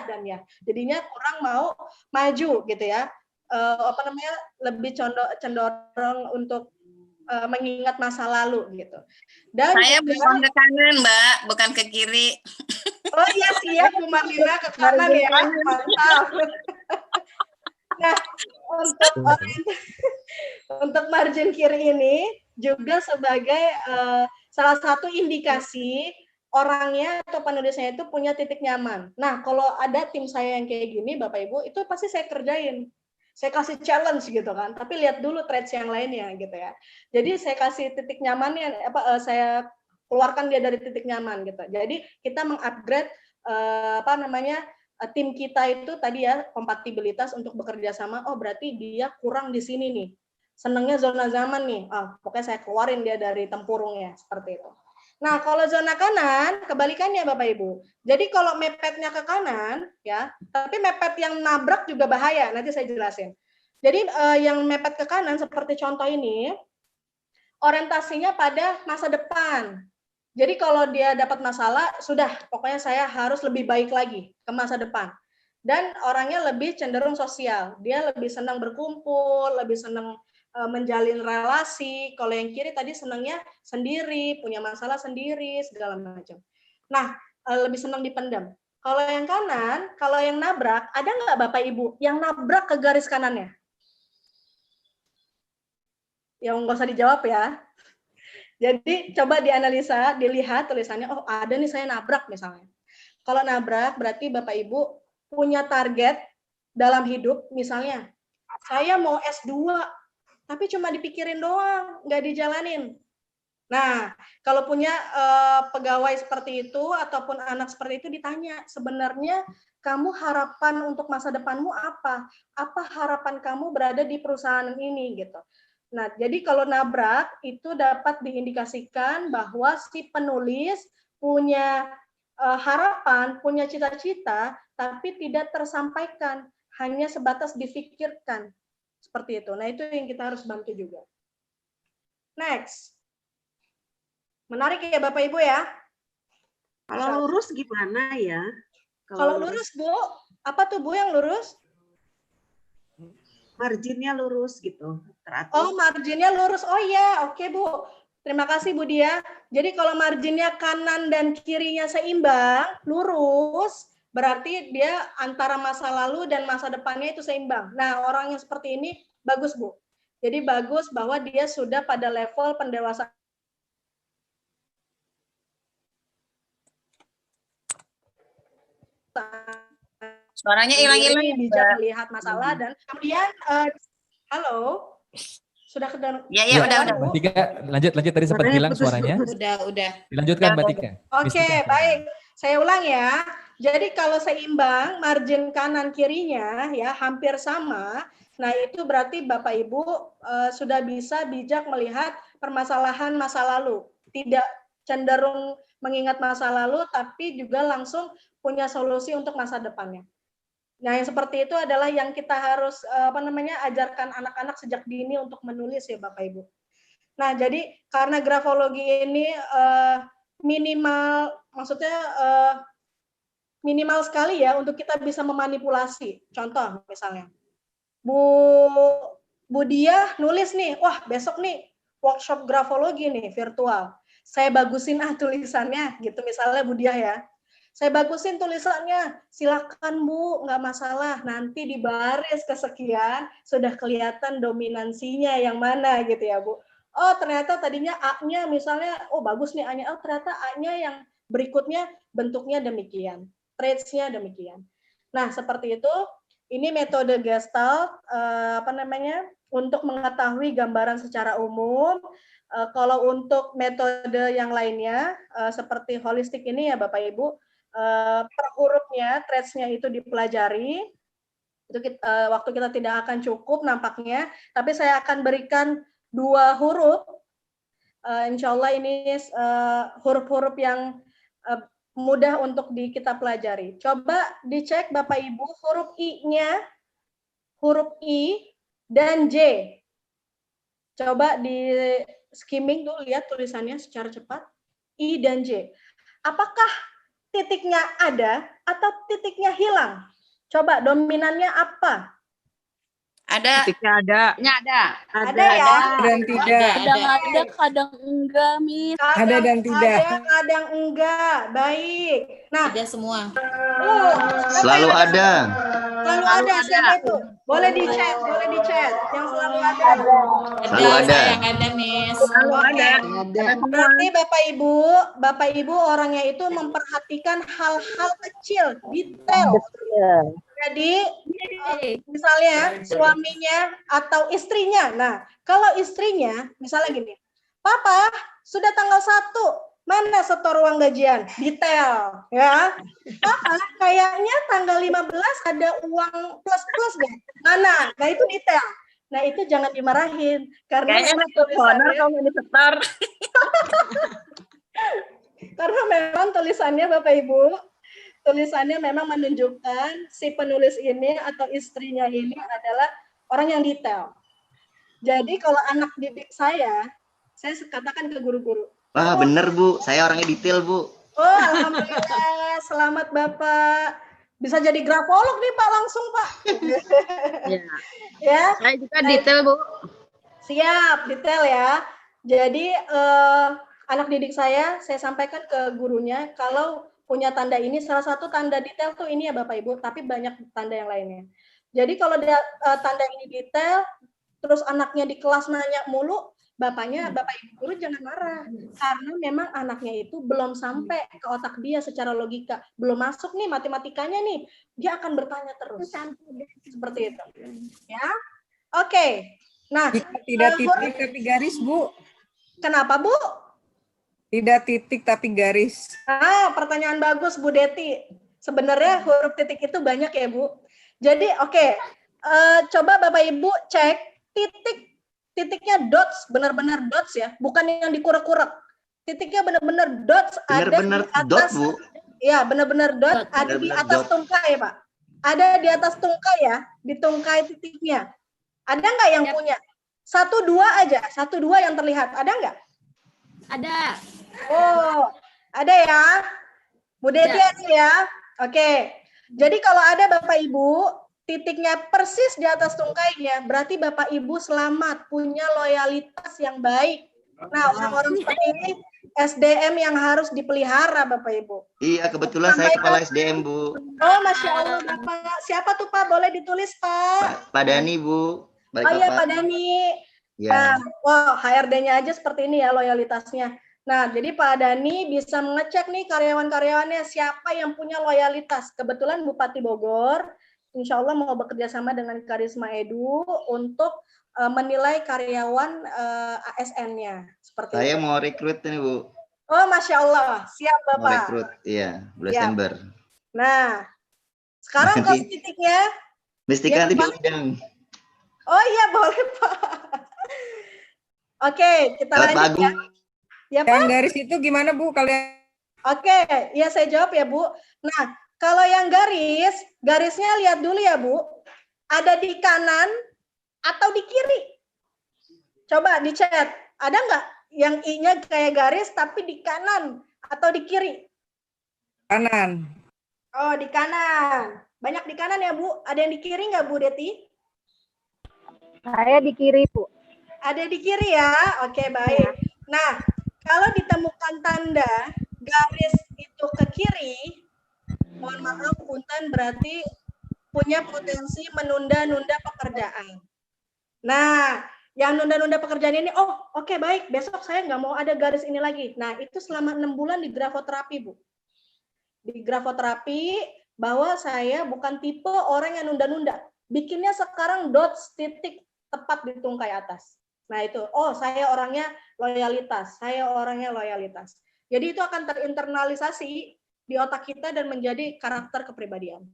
dan ya. Jadinya kurang mau maju gitu ya. Lebih cenderung untuk mengingat masa lalu gitu. Dan saya bukan ke kanan, Mbak, bukan ke kiri. Oh iya, siap Bu Marlina, ke kanan ya. Mantap. Nah, untuk margin kiri ini juga sebagai salah satu indikasi orangnya atau penulisnya itu punya titik nyaman. Nah, kalau ada tim saya yang kayak gini, Bapak Ibu, itu pasti saya kerjain. Saya kasih challenge gitu kan, tapi lihat dulu traits yang lainnya gitu ya. Jadi saya kasih titik nyamannya, saya keluarkan dia dari titik nyaman gitu. Jadi kita mengupgrade tim kita itu tadi ya, kompatibilitas untuk bekerja sama. Oh, berarti dia kurang di sini nih. Senangnya zona zaman nih. Pokoknya saya keluarin dia dari tempurungnya seperti itu. Nah, kalau zona kanan, kebalikannya Bapak Ibu. Jadi kalau mepetnya ke kanan, ya, tapi mepet yang nabrak juga bahaya. Nanti saya jelasin. Jadi yang mepet ke kanan seperti contoh ini, orientasinya pada masa depan. Jadi kalau dia dapat masalah, sudah, pokoknya saya harus lebih baik lagi ke masa depan. Dan orangnya lebih cenderung sosial. Dia lebih senang berkumpul, lebih senang menjalin relasi. Kalau yang kiri tadi senangnya sendiri, punya masalah sendiri, segala macam. Nah, lebih senang dipendam. Kalau yang kanan, kalau yang nabrak, ada nggak Bapak Ibu yang nabrak ke garis kanannya? Ya nggak usah dijawab ya. Jadi coba dianalisa, dilihat tulisannya, oh ada nih saya nabrak misalnya. Kalau nabrak berarti Bapak Ibu punya target dalam hidup, misalnya saya mau S2, tapi cuma dipikirin doang, nggak dijalanin. Nah, kalau punya pegawai seperti itu ataupun anak seperti itu ditanya, sebenarnya kamu harapan untuk masa depanmu apa? Apa harapan kamu berada di perusahaan ini gitu. Nah, jadi kalau nabrak itu dapat diindikasikan bahwa si penulis punya harapan, punya cita-cita, tapi tidak tersampaikan, hanya sebatas difikirkan. Seperti itu. Nah, itu yang kita harus bantu juga. Next. Menarik ya Bapak Ibu ya? Kalau lurus gimana ya? Kalau lurus Bu, apa tuh Bu yang lurus? Marginnya lurus gitu. Teratur. Oh, marginnya lurus. Oh iya, oke Bu. Terima kasih Bu Dia. Jadi kalau marginnya kanan dan kirinya seimbang, lurus, berarti dia antara masa lalu dan masa depannya itu seimbang. Nah, orang yang seperti ini bagus Bu. Jadi bagus bahwa dia sudah pada level pendewasaan. Suaranya hilang-hilang. Bijak melihat masalah dan kemudian halo. Sudah kedengaran? Ya, udah. Mbak Tika, lanjut tadi sempat hilang suaranya. Udah. Dilanjutkan Mbak Tika. Oke, baik. Saya ulang ya. Jadi kalau seimbang, margin kanan kirinya ya hampir sama. Nah, itu berarti Bapak Ibu sudah bisa bijak melihat permasalahan masa lalu. Tidak cenderung mengingat masa lalu, tapi juga langsung punya solusi untuk masa depannya. Nah, yang seperti itu adalah yang kita harus ajarkan anak-anak sejak dini untuk menulis ya Bapak Ibu. Nah, jadi karena grafologi ini minimal sekali ya untuk kita bisa memanipulasi. Contoh misalnya, Bu Dia nulis nih, wah besok nih workshop grafologi nih virtual. Saya bagusin tulisannya gitu misalnya Bu Dia ya. Saya bagusin tulisannya, silakan Bu, nggak masalah. Nanti di baris kesekian sudah kelihatan dominansinya yang mana gitu ya Bu. Oh ternyata tadinya A-nya misalnya, oh bagus nih A-nya. Oh ternyata A-nya yang berikutnya bentuknya demikian, traits-nya demikian. Nah seperti itu, ini metode Gestalt untuk mengetahui gambaran secara umum. Kalau untuk metode yang lainnya seperti holistik ini ya Bapak Ibu, per hurufnya, traits-nya itu dipelajari. Itu waktu kita tidak akan cukup nampaknya, tapi saya akan berikan 2 huruf. Insya Allah ini huruf-huruf yang mudah untuk kita pelajari. Coba dicek Bapak Ibu huruf I-nya, huruf I dan J. Coba di skimming dulu, lihat tulisannya secara cepat. I dan J. Apakah titiknya ada atau titiknya hilang? Coba dominannya apa? Ada. Titiknya ada. Ada ya? Dan tidak. Kadang ada, kadang enggak, Miss. Ada dan tidak. Ada, kadang enggak. Baik. Nah, Ada semua. Selalu ada. Selalu ada. Siapa itu? Boleh di chat, yang selalu ada. Selalu ada. Yang ada, Miss. Selalu ada. Berarti Bapak Ibu orangnya itu memperhatikan hal-hal kecil, detail. Jadi misalnya suaminya atau istrinya. Nah, kalau istrinya misalnya gini, Papa sudah tanggal 1, mana setor uang gajian? Detail, ya. Papa kayaknya tanggal 15 ada uang plus deh. Mana? Nah itu detail. Nah itu jangan dimarahin karena Kayaknya honor kalau disetor. Karena memang tulisannya Bapak Ibu, tulisannya memang menunjukkan si penulis ini atau istrinya ini adalah orang yang detail. Jadi kalau anak didik saya katakan ke guru-guru. Wah, bener Bu, saya orangnya detail Bu. Oh, alhamdulillah, selamat Bapak. Bisa jadi grafolog nih Pak, langsung Pak. Ya. Saya juga detail Bu. Siap, detail ya. Jadi anak didik saya sampaikan ke gurunya kalau punya tanda ini, salah satu tanda detail tuh ini ya Bapak Ibu, tapi banyak tanda yang lainnya. Jadi kalau tanda ini detail, terus anaknya di kelas nanya mulu, Bapak Ibu guru jangan marah. Karena memang anaknya itu belum sampai ke otak dia secara logika. Belum masuk nih matematikanya nih. Dia akan bertanya terus. Seperti itu. Ya. Oke. Nah, Tidak titik tapi garis, Bu. Kenapa, Bu? Tidak titik tapi garis. Pertanyaan bagus Bu Deti. Sebenarnya huruf titik itu banyak ya Bu. Jadi coba Bapak Ibu cek titiknya dots, benar-benar dots ya, bukan yang dikurek-kurek. Titiknya benar-benar dots Benar-benar ada di atas. dot Bu. Iya benar-benar dot ada di atas tungkai Pak. Ada di atas tungkai ya, di tungkai titiknya. Ada nggak yang punya? 1, 2 aja, 1, 2 yang terlihat. Ada nggak? Ada. Oh, ada ya. Bu Deti ada ya. Oke. Jadi kalau ada Bapak Ibu, titiknya persis di atas tungkainya, berarti Bapak Ibu selamat, punya loyalitas yang baik. Nah, orang-orang seperti ini SDM yang harus dipelihara Bapak Ibu. Iya, kebetulan saya kepala SDM Bu. Oh, Masya Allah Bapak. Siapa tuh Pak? Boleh ditulis Pak. Pak Dani Bu. Oh iya Pak Dani. Ya. Wow, HRD-nya aja seperti ini ya loyalitasnya. Nah, jadi Pak Dani bisa mengecek nih karyawan-karyawannya siapa yang punya loyalitas. Kebetulan Bupati Bogor, insya Allah mau bekerja sama dengan Karisma Edu untuk menilai karyawan ASN-nya. Seperti Saya itu. mau rekrut ini Bu. Oh, Masya Allah. Siap Bapak. Mau rekrut, iya, Desember. Nah, sekarang kalau titiknya. Mistika nanti diundang. Oh iya, boleh Pak. Oke, kita lanjut ya. Ya, yang Pak? garis itu gimana Bu kalian? Oke, ya saya jawab ya Bu. Nah, kalau yang garisnya lihat dulu ya Bu. Ada di kanan atau di kiri? Coba di chat. Ada nggak yang I-nya kayak garis tapi di kanan atau di kiri? Kanan. Oh, di kanan. Banyak di kanan ya Bu. Ada yang di kiri nggak Bu Deti? Saya di kiri, Bu. Ada di kiri ya. Oke, baik. Nah, kalau ditemukan tanda garis itu ke kiri, mohon maaf punten berarti punya potensi menunda-nunda pekerjaan. Nah, yang nunda-nunda pekerjaan ini, oke, baik, besok saya nggak mau ada garis ini lagi. Nah, itu selama 6 bulan di grafoterapi, Bu. Di grafoterapi, bahwa saya bukan tipe orang yang nunda-nunda. Bikinnya sekarang dots, titik, tepat di tungkai atas. Nah itu, saya orangnya loyalitas, Jadi itu akan terinternalisasi di otak kita dan menjadi karakter kepribadian.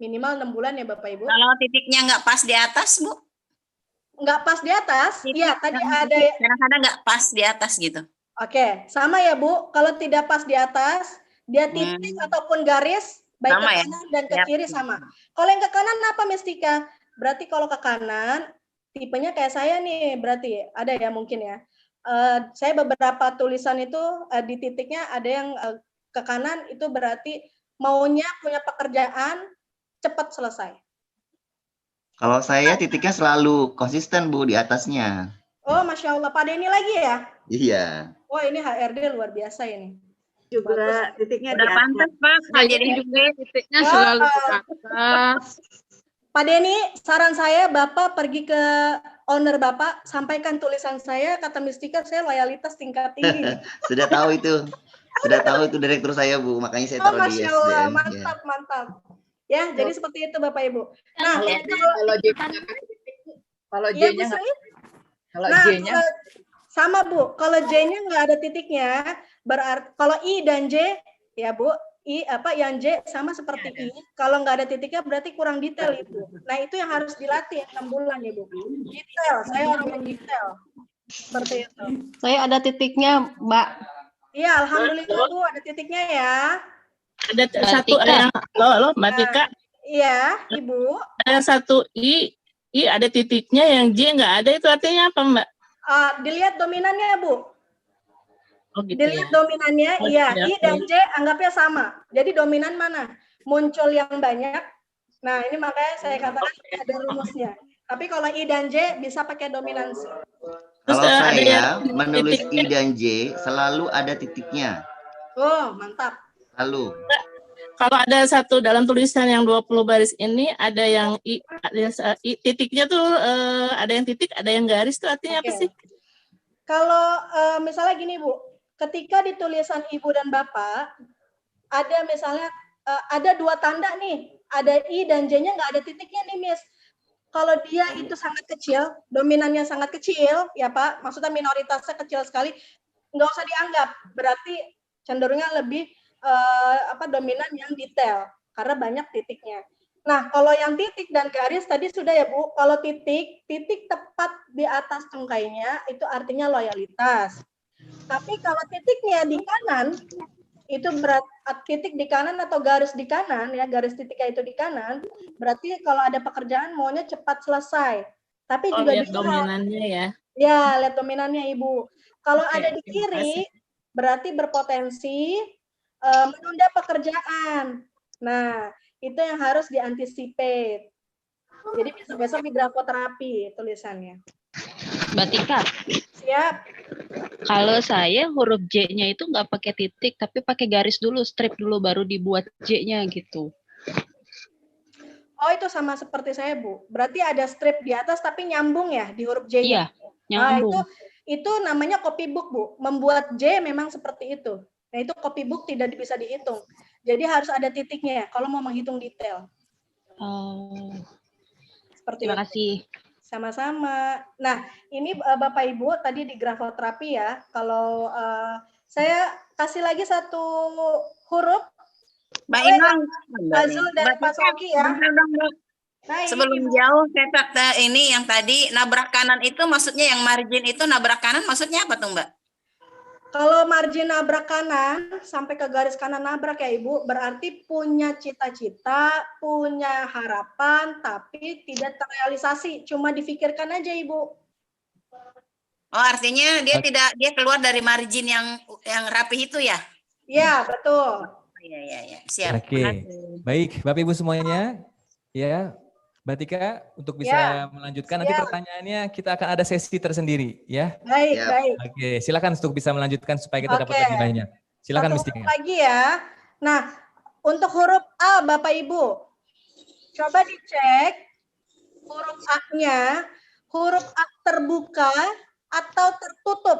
Minimal 6 bulan ya Bapak Ibu. Kalau titiknya nggak pas di atas, Bu? nggak pas di atas? Iya, tadi ada. Kadang-kadang nggak pas di atas gitu. Oke, sama ya Bu. Kalau tidak pas di atas, dia titik ataupun garis, baik Sama ke ya? kanan dan ke Siap. kiri sama. Kalau yang ke kanan apa Mestika? Berarti kalau ke kanan, tipenya kayak saya nih, berarti ada ya mungkin ya. Saya beberapa tulisan itu di titiknya ada yang ke kanan, itu berarti maunya punya pekerjaan cepat selesai. Kalau saya titiknya selalu konsisten Bu di atasnya. Oh, Masya Allah. Pak Denny lagi ya? Iya. Wah, ini HRD luar biasa ini. Juga titiknya Udah pantas Pak, nggak jadi juga titiknya selalu ke atas. Pak Denny, saran saya Bapak pergi ke owner Bapak, sampaikan tulisan saya, kata Mistika, saya loyalitas tingkat tinggi. Sudah tahu itu. Sudah tahu itu direktur saya Bu, makanya saya taruh di Masya Allah, SDM. mantap, mantap. Ya, jadi seperti itu Bapak Ibu. Nah, Kalau iya, J-nya Bu Sri? kalau Nah, J-nya sama Bu, kalau J-nya nggak ada titiknya, berarti kalau I dan J, ya Bu, I apa yang J sama seperti I, kalau nggak ada titiknya berarti kurang detail itu. Nah itu yang harus dilatih 6 bulan ya Bu. Detail, saya orang yang detail. Seperti itu. Saya ada titiknya, Mbak. Iya, alhamdulillah Bu ada titiknya ya. Ada satu yang halo Mbak Tika. Iya, Ibu. Ada satu I ada titiknya, yang J nggak ada, itu artinya apa Mbak? Dilihat dominannya Bu. Oh, gitu Dilihat ya. dominannya, Oh, iya, ya, I dan J anggapnya sama. Jadi dominan mana? Muncul yang banyak. Nah, ini makanya saya katakan ada rumusnya. Tapi kalau I dan J bisa pakai dominansi. Kalau saya menulis I dan J selalu ada titiknya. Oh, mantap. Selalu. Kalau ada satu dalam tulisan yang 20 baris ini, ada yang I, titiknya tuh ada yang titik, ada yang garis, tuh artinya apa sih? Kalau misalnya gini Bu, ketika di tulisan Ibu dan Bapak, ada misalnya ada 2 tanda nih, ada I dan J-nya nggak ada titiknya nih Miss. Kalau dia itu sangat kecil, dominannya sangat kecil, ya Pak, maksudnya minoritasnya kecil sekali, nggak usah dianggap, berarti cenderungnya lebih dominan yang detail, karena banyak titiknya. Nah, kalau yang titik dan garis tadi sudah ya Bu, kalau titik tepat di atas tungkainya, itu artinya loyalitas. Tapi kalau titiknya di kanan, itu berarti titik di kanan atau garis di kanan, ya garis titiknya itu di kanan, berarti kalau ada pekerjaan maunya cepat selesai. Tapi juga lihat dominannya ya. Ya, lihat dominannya Ibu. Kalau ada di kiri, berarti berpotensi menunda pekerjaan. Nah, itu yang harus diantisipate. Jadi besok-besok di grafoterapi tulisannya. Mbak Tika. Siap. Kalau saya huruf J-nya itu nggak pakai titik, tapi pakai garis dulu, strip dulu, baru dibuat J-nya gitu. Oh, itu sama seperti saya, Bu. Berarti ada strip di atas tapi nyambung ya di huruf J-nya? Iya, nyambung. Itu namanya copybook, Bu. Membuat J memang seperti itu. Nah, itu copybook tidak bisa dihitung. Jadi harus ada titiknya ya, kalau mau menghitung detail. Oh. Seperti Terima kasih. Sama-sama. Nah, ini Bapak Ibu tadi di grafoterapi ya. Kalau saya kasih lagi satu huruf. Mbak Inang, Azul dan Pak Soki ya. Nah, sebelum jauh, saya ini yang tadi nabrak kanan itu maksudnya yang margin itu nabrak kanan maksudnya apa tuh Mbak? Kalau margin nabrak kanan, sampai ke garis kanan nabrak ya Ibu, berarti punya cita-cita, punya harapan, tapi tidak terrealisasi, cuma difikirkan aja Ibu. Oh, artinya dia keluar dari margin yang rapi itu ya? Iya, betul. Iya, siap. Oke, baik Bapak Ibu semuanya, ya Mbak Tika untuk bisa melanjutkan nanti pertanyaannya kita akan ada sesi tersendiri ya. Baik. Oke, silakan untuk bisa melanjutkan supaya kita dapat lebih banyak. Silakan Mbak Tika. Lagi ya. Nah, untuk huruf A Bapak Ibu, coba dicek huruf A-nya, huruf A terbuka atau tertutup.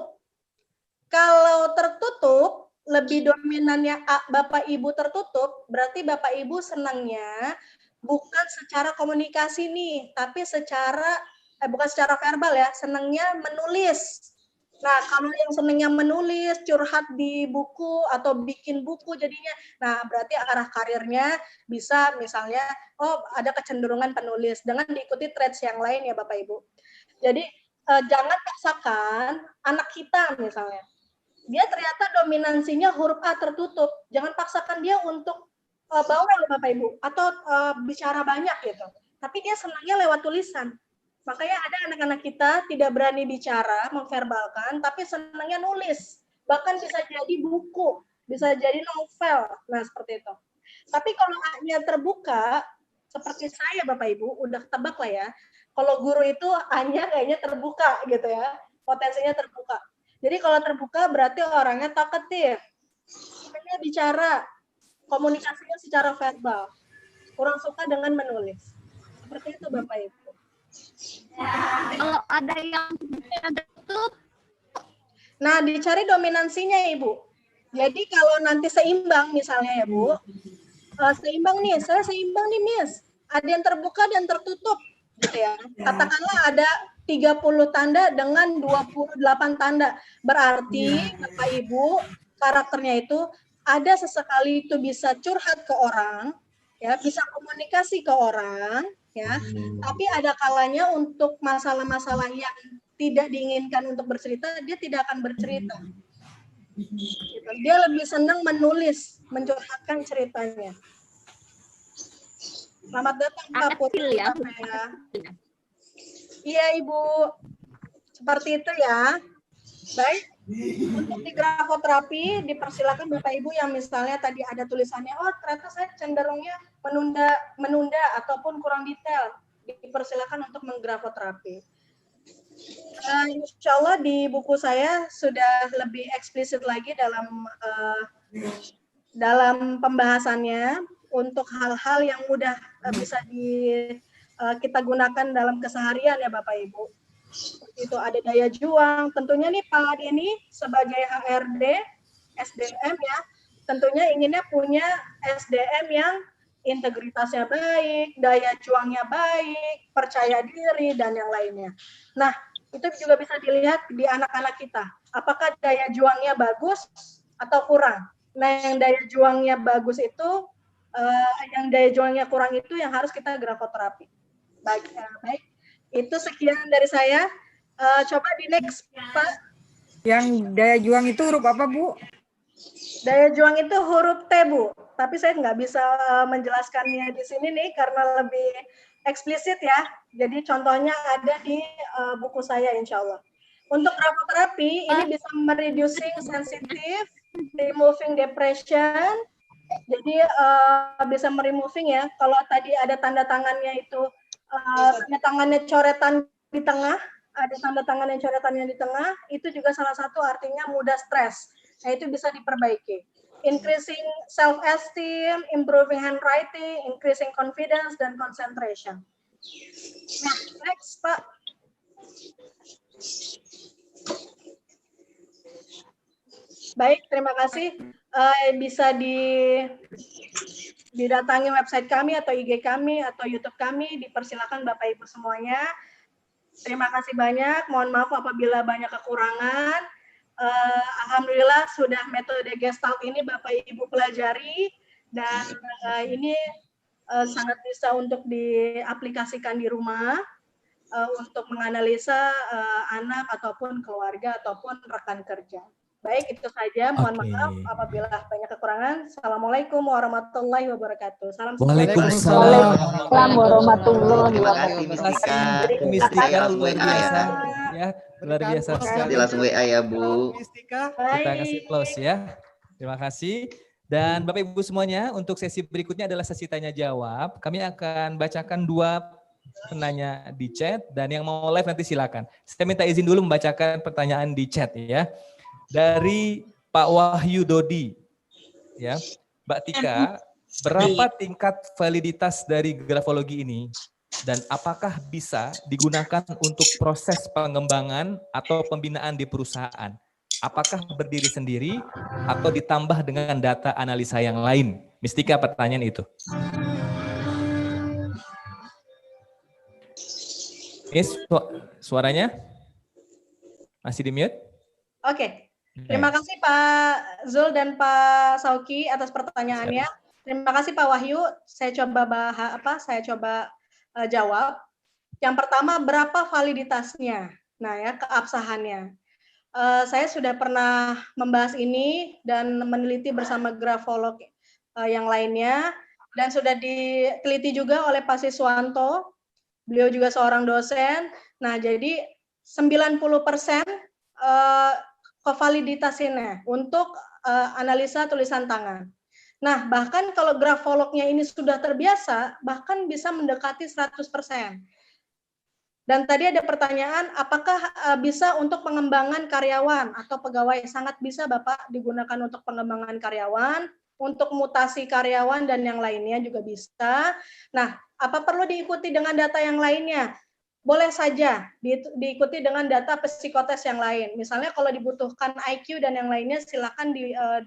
Kalau tertutup, lebih dominannya A Bapak Ibu tertutup, berarti Bapak Ibu senangnya bukan secara komunikasi nih, tapi bukan secara verbal ya, senangnya menulis. Nah, kalau yang senangnya menulis, curhat di buku atau bikin buku jadinya, nah berarti arah karirnya bisa misalnya, oh ada kecenderungan penulis dengan diikuti traits yang lain ya Bapak Ibu. Jadi jangan paksakan anak kita misalnya. Dia ternyata dominansinya huruf A tertutup. Jangan paksakan dia untuk bawel Bapak Ibu atau bicara banyak gitu. Tapi dia senangnya lewat tulisan. Makanya ada anak-anak kita tidak berani bicara, memverbalkan, tapi senangnya nulis. Bahkan bisa jadi buku, bisa jadi novel. Nah, seperti itu. Tapi kalau A-nya terbuka, seperti saya Bapak Ibu, udah tebak lah ya. Kalau guru itu A-nya kayaknya terbuka gitu ya. Potensinya terbuka. Jadi kalau terbuka berarti orangnya talkative. Makanya bicara, komunikasinya secara verbal. Kurang suka dengan menulis. Seperti itu Bapak Ibu. Kalau ada yang tutup. Nah, dicari dominansinya Ibu. Jadi kalau nanti seimbang misalnya ya Bu, seimbang nih, saya seimbang nih Miss. Ada yang terbuka dan tertutup gitu ya. Katakanlah ada 30 tanda dengan 28 tanda. Berarti Bapak Ibu, karakternya itu ada sesekali itu bisa curhat ke orang, ya, bisa komunikasi ke orang, ya. Tapi ada kalanya untuk masalah-masalah yang tidak diinginkan untuk bercerita, dia tidak akan bercerita. Gitu. Dia lebih senang menulis, mencurhatkan ceritanya. Selamat datang Pak Putri ya. Iya Ibu, seperti itu ya. Baik, untuk di grafoterapi dipersilakan Bapak Ibu yang misalnya tadi ada tulisannya, oh ternyata saya cenderungnya menunda ataupun kurang detail, dipersilakan untuk menggrafoterapi. Insya Allah di buku saya sudah lebih eksplisit lagi dalam pembahasannya untuk hal-hal yang mudah bisa kita gunakan dalam keseharian ya Bapak Ibu. Itu ada daya juang, tentunya nih Pak Denny sebagai HRD SDM ya, tentunya inginnya punya SDM yang integritasnya baik, daya juangnya baik, percaya diri dan yang lainnya. Nah, itu juga bisa dilihat di anak-anak kita. Apakah daya juangnya bagus atau kurang? Nah, yang daya juangnya bagus itu, yang daya juangnya kurang itu yang harus kita grafoterapi. Baik. Itu sekian dari saya. Coba di next, Pak. Yang daya juang itu huruf apa, Bu? Daya juang itu huruf T, Bu. Tapi saya nggak bisa menjelaskannya di sini nih karena lebih eksplisit ya. Jadi contohnya ada di buku saya insya Allah. Untuk grafoterapi ini bisa mereducing sensitive, removing depression. Jadi bisa meremoving ya. Kalau tadi ada tanda tangannya itu tanda tangannya coretan di tengah, ada tanda tangan yang coretannya di tengah, itu juga salah satu artinya mudah stres. Nah, itu bisa diperbaiki. Increasing self-esteem, improving handwriting, increasing confidence, dan concentration. Nah, next, Pak. Baik, terima kasih. Bisa didatangi website kami atau IG kami atau YouTube kami, dipersilakan Bapak Ibu semuanya. Terima kasih banyak, mohon maaf apabila banyak kekurangan. Alhamdulillah sudah metode Gestalt ini Bapak Ibu pelajari dan ini sangat bisa untuk diaplikasikan di rumah untuk menganalisa anak ataupun keluarga ataupun rekan kerja. Baik, itu saja. Mohon maaf apabila banyak kekurangan. Assalamualaikum warahmatullahi wabarakatuh. Salam Waalaikumsalam warahmatullahi Terima kasih Mistika. Mistika Langsung luar WA biasa ya. ya, luar biasa sekali. Nanti langsung WA ya Bu. Kita kasih close ya. Terima kasih. Dan Bapak Ibu semuanya, untuk sesi berikutnya adalah sesi tanya jawab. Kami akan bacakan 2 penanya di chat dan yang mau live nanti silakan. Saya minta izin dulu membacakan pertanyaan di chat ya. Dari Pak Wahyu Dodi, ya, Mbak Tika, berapa tingkat validitas dari grafologi ini dan apakah bisa digunakan untuk proses pengembangan atau pembinaan di perusahaan? Apakah berdiri sendiri atau ditambah dengan data analisa yang lain? Mistika pertanyaan itu. Ini suaranya masih di mute? Oke. Terima kasih Pak Zul dan Pak Sauki atas pertanyaannya. Terima kasih Pak Wahyu. Saya coba jawab. Yang pertama, berapa validitasnya? Nah ya, keabsahannya. Saya sudah pernah membahas ini dan meneliti bersama grafolog yang lainnya, dan sudah diteliti juga oleh Pak Siswanto, beliau juga seorang dosen. Nah, jadi 90% kevaliditasnya untuk analisa tulisan tangan. Nah, bahkan kalau grafolognya ini sudah terbiasa, bahkan bisa mendekati 100%. Dan tadi ada pertanyaan, apakah bisa untuk pengembangan karyawan atau pegawai? Sangat bisa, Bapak, digunakan untuk pengembangan karyawan, untuk mutasi karyawan dan yang lainnya juga bisa. Nah, apa perlu diikuti dengan data yang lainnya? Boleh saja diikuti dengan data psikotes yang lain. Misalnya kalau dibutuhkan IQ dan yang lainnya, silakan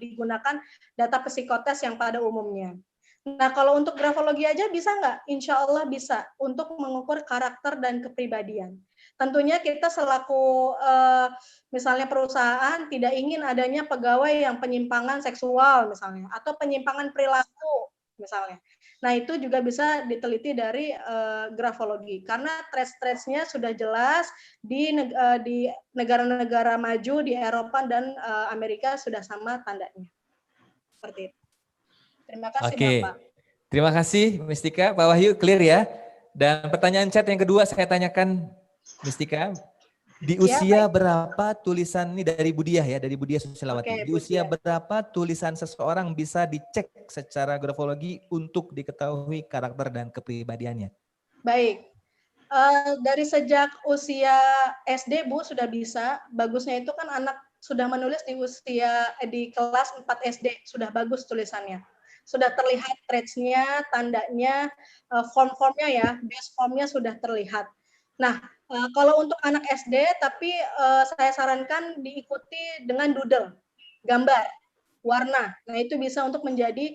digunakan data psikotes yang pada umumnya. Nah, kalau untuk grafologi aja bisa nggak? Insya Allah bisa, untuk mengukur karakter dan kepribadian. Tentunya kita selaku misalnya perusahaan tidak ingin adanya pegawai yang penyimpangan seksual misalnya, atau penyimpangan perilaku misalnya. Nah, itu juga bisa diteliti dari grafologi, karena traits-traits-nya sudah jelas di negara-negara maju, di Eropa dan Amerika sudah sama tandanya. Seperti itu. Terima kasih, Bapak. Terima kasih Mistika. Pak Wahyu, clear ya. Dan pertanyaan chat yang kedua saya tanyakan Mistika. Di usia berapa tulisan ini dari Budiah ya, dari Budiah Susilawati. Di usia berapa tulisan seseorang bisa dicek secara grafologi untuk diketahui karakter dan kepribadiannya? Baik. Dari sejak usia SD, Bu, sudah bisa. Bagusnya itu kan anak sudah menulis di kelas 4 SD, sudah bagus tulisannya. Sudah terlihat traits-nya, tandanya, form-formnya ya, base formnya sudah terlihat. Nah, kalau untuk anak SD, tapi saya sarankan diikuti dengan doodle, gambar, warna. Nah, itu bisa untuk menjadi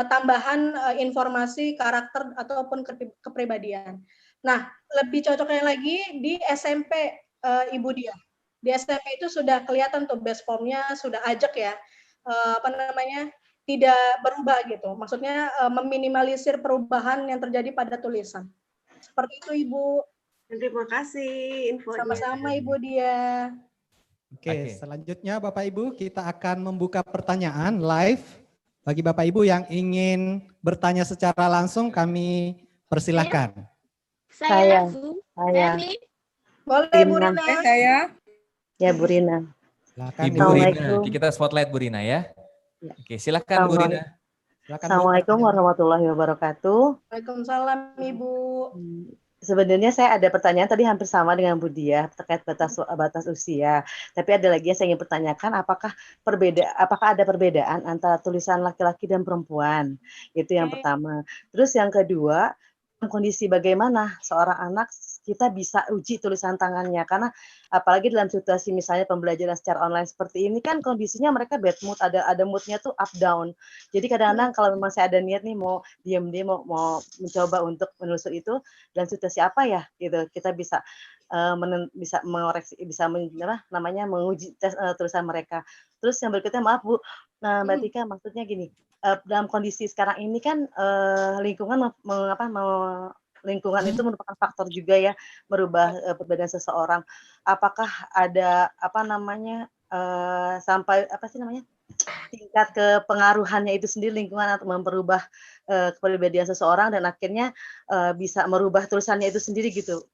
tambahan informasi karakter ataupun kepribadian. Nah, lebih cocoknya lagi di SMP, Ibu Dia. Di SMP itu sudah kelihatan tuh base formnya sudah ajak ya, tidak berubah gitu. Maksudnya meminimalisir perubahan yang terjadi pada tulisan. Seperti itu, Ibu. Terima kasih infonya. Sama-sama, Ibu Dia. Oke, selanjutnya Bapak Ibu kita akan membuka pertanyaan live. Bagi Bapak Ibu yang ingin bertanya secara langsung kami persilahkan. Saya. Boleh, Bu Rina. Saya. Ya, Bu Rina. Silakan Ibu Rina. Kita spotlight Bu Rina ya. Oke, silakan Bu Rina. Assalamualaikum warahmatullahi wabarakatuh. Waalaikumsalam, Ibu. Sebenarnya saya ada pertanyaan tadi hampir sama dengan Bu Dia terkait batas usia. Tapi ada lagi yang saya ingin pertanyakan, apakah ada perbedaan antara tulisan laki-laki dan perempuan? Itu yang pertama. Terus yang kedua, kondisi bagaimana seorang anak kita bisa uji tulisan tangannya, karena apalagi dalam situasi misalnya pembelajaran secara online seperti ini kan kondisinya mereka bad mood, ada moodnya tuh up down. Jadi kadang-kadang kalau memang saya ada niat nih mau mau mencoba untuk menelusuri itu dan situasi apa ya gitu, kita bisa mengoreksi, menguji tulisan mereka. Terus yang berikutnya, maaf Bu, Mbak Tika, maksudnya gini, dalam kondisi sekarang ini kan lingkungan itu merupakan faktor juga ya merubah perbedaan seseorang. Apakah ada sampai tingkat kepengaruhannya itu sendiri lingkungan atau memperubah kepribadian seseorang dan akhirnya bisa merubah tulisannya itu sendiri gitu.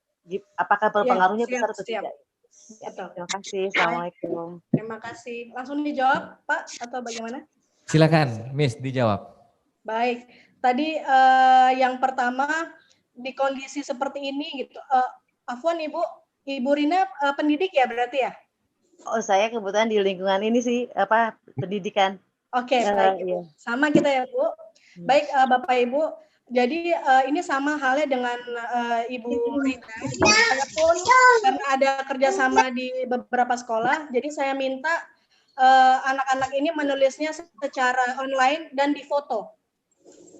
Apakah pengaruhnya besar atau tidak? Ya, terima kasih. Assalamualaikum. Terima kasih. Langsung dijawab, Pak, atau bagaimana? Silakan, Miss, dijawab. Baik. Tadi yang pertama di kondisi seperti ini gitu. Afwan Ibu Rina pendidik ya berarti ya? Oh, saya kebetulan di lingkungan ini sih pendidikan. Oke, baik. Iya. Sama kita ya, Bu. Baik, Bapak Ibu. Jadi ini sama halnya dengan Ibu Rina. Karena ada kerjasama di beberapa sekolah, jadi saya minta anak-anak ini menulisnya secara online dan difoto.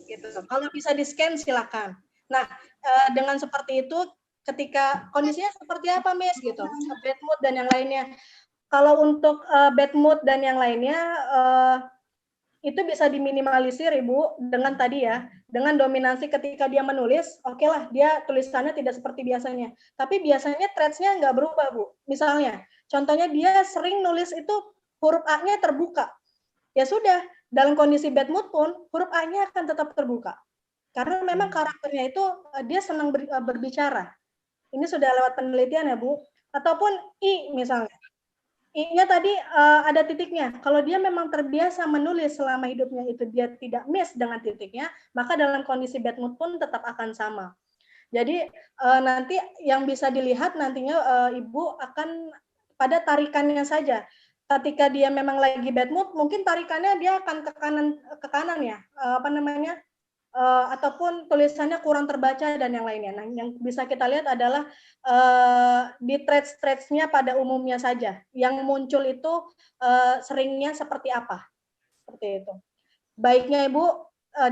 Gitu. Kalau bisa di-scan silakan. Nah, dengan seperti itu, ketika kondisinya seperti apa, Miss, gitu, bad mood dan yang lainnya. Kalau untuk bad mood dan yang lainnya, itu bisa diminimalisir Ibu dengan tadi ya, dengan dominansi ketika dia menulis, oke lah dia tulisannya tidak seperti biasanya. Tapi biasanya threads-nya nggak berubah Bu. Misalnya, contohnya dia sering nulis itu huruf A-nya terbuka. Ya sudah, dalam kondisi bad mood pun huruf A-nya akan tetap terbuka. Karena memang karakternya itu dia senang berbicara. Ini sudah lewat penelitian ya Bu. Ataupun I misalnya. I-nya tadi ada titiknya. Kalau dia memang terbiasa menulis selama hidupnya itu dia tidak miss dengan titiknya, maka dalam kondisi bad mood pun tetap akan sama. Jadi nanti yang bisa dilihat nantinya Ibu akan pada tarikannya saja. Ketika dia memang lagi bad mood, mungkin tarikannya dia akan ke kanan ya, ataupun tulisannya kurang terbaca dan yang lainnya. Nah, yang bisa kita lihat adalah di threads-nya pada umumnya saja. Yang muncul itu seringnya seperti apa? Seperti itu. Baiknya Ibu,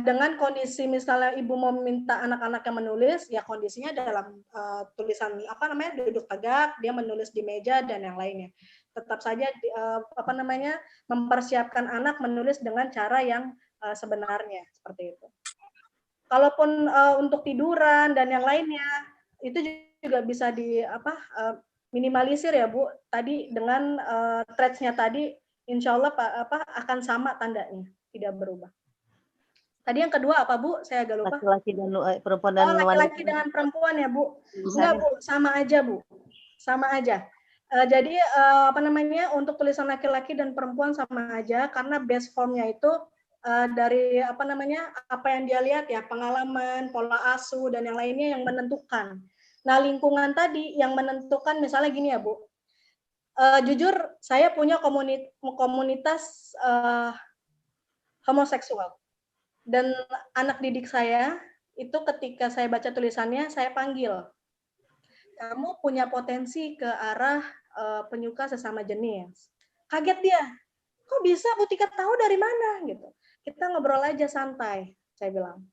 dengan kondisi misalnya Ibu mau minta anak-anaknya menulis, ya kondisinya dalam tulisan duduk tegak, dia menulis di meja dan yang lainnya. Tetap saja mempersiapkan anak menulis dengan cara yang sebenarnya seperti itu. Kalaupun untuk tiduran dan yang lainnya itu juga bisa minimalisir ya Bu. Tadi dengan threads-nya tadi, insya Allah akan sama tandanya, tidak berubah. Tadi yang kedua apa Bu? Saya agak lupa. Laki-laki dan perempuan dan wanita. Laki-laki dengan perempuan ya Bu? Enggak Bu, sama aja Bu, sama aja. Jadi untuk tulisan laki-laki dan perempuan sama aja karena base formnya itu dari apa yang dia lihat ya, pengalaman, pola asuh dan yang lainnya yang menentukan. Nah, lingkungan tadi yang menentukan, misalnya gini ya Bu. Jujur saya punya komunitas homoseksual. Dan anak didik saya itu ketika saya baca tulisannya saya panggil. Kamu punya potensi ke arah penyuka sesama jenis. Kaget dia. Kok bisa Bu Tika tahu dari mana gitu. Kita ngobrol aja santai, saya bilang.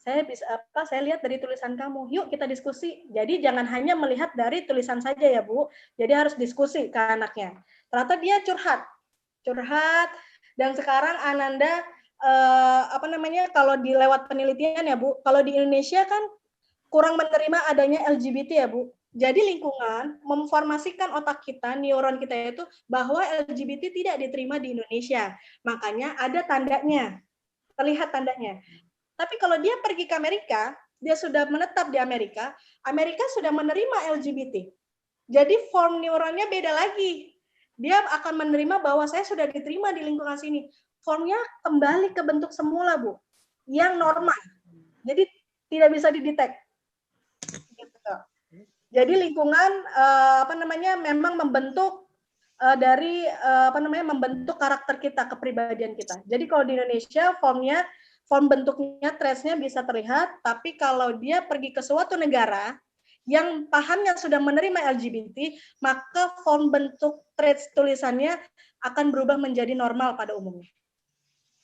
Saya lihat dari tulisan kamu. Yuk kita diskusi. Jadi jangan hanya melihat dari tulisan saja ya Bu. Jadi harus diskusi ke anaknya. Ternyata dia curhat. Dan sekarang Ananda kalau dilewat penelitian ya Bu, kalau di Indonesia kan kurang menerima adanya LGBT ya Bu. Jadi lingkungan memformasikan otak kita, neuron kita itu bahwa LGBT tidak diterima di Indonesia. Makanya ada tandanya, terlihat tandanya. Tapi kalau dia pergi ke Amerika, dia sudah menetap di Amerika, Amerika sudah menerima LGBT. Jadi form neuronnya beda lagi. Dia akan menerima bahwa saya sudah diterima di lingkungan sini. Formnya kembali ke bentuk semula Bu, yang normal. Jadi tidak bisa didetek. Gitu. Jadi lingkungan memang membentuk membentuk karakter kita, kepribadian kita. Jadi kalau di Indonesia form bentuknya threads-nya bisa terlihat, tapi kalau dia pergi ke suatu negara yang pahamnya sudah menerima LGBT, maka form bentuk threads tulisannya akan berubah menjadi normal pada umumnya.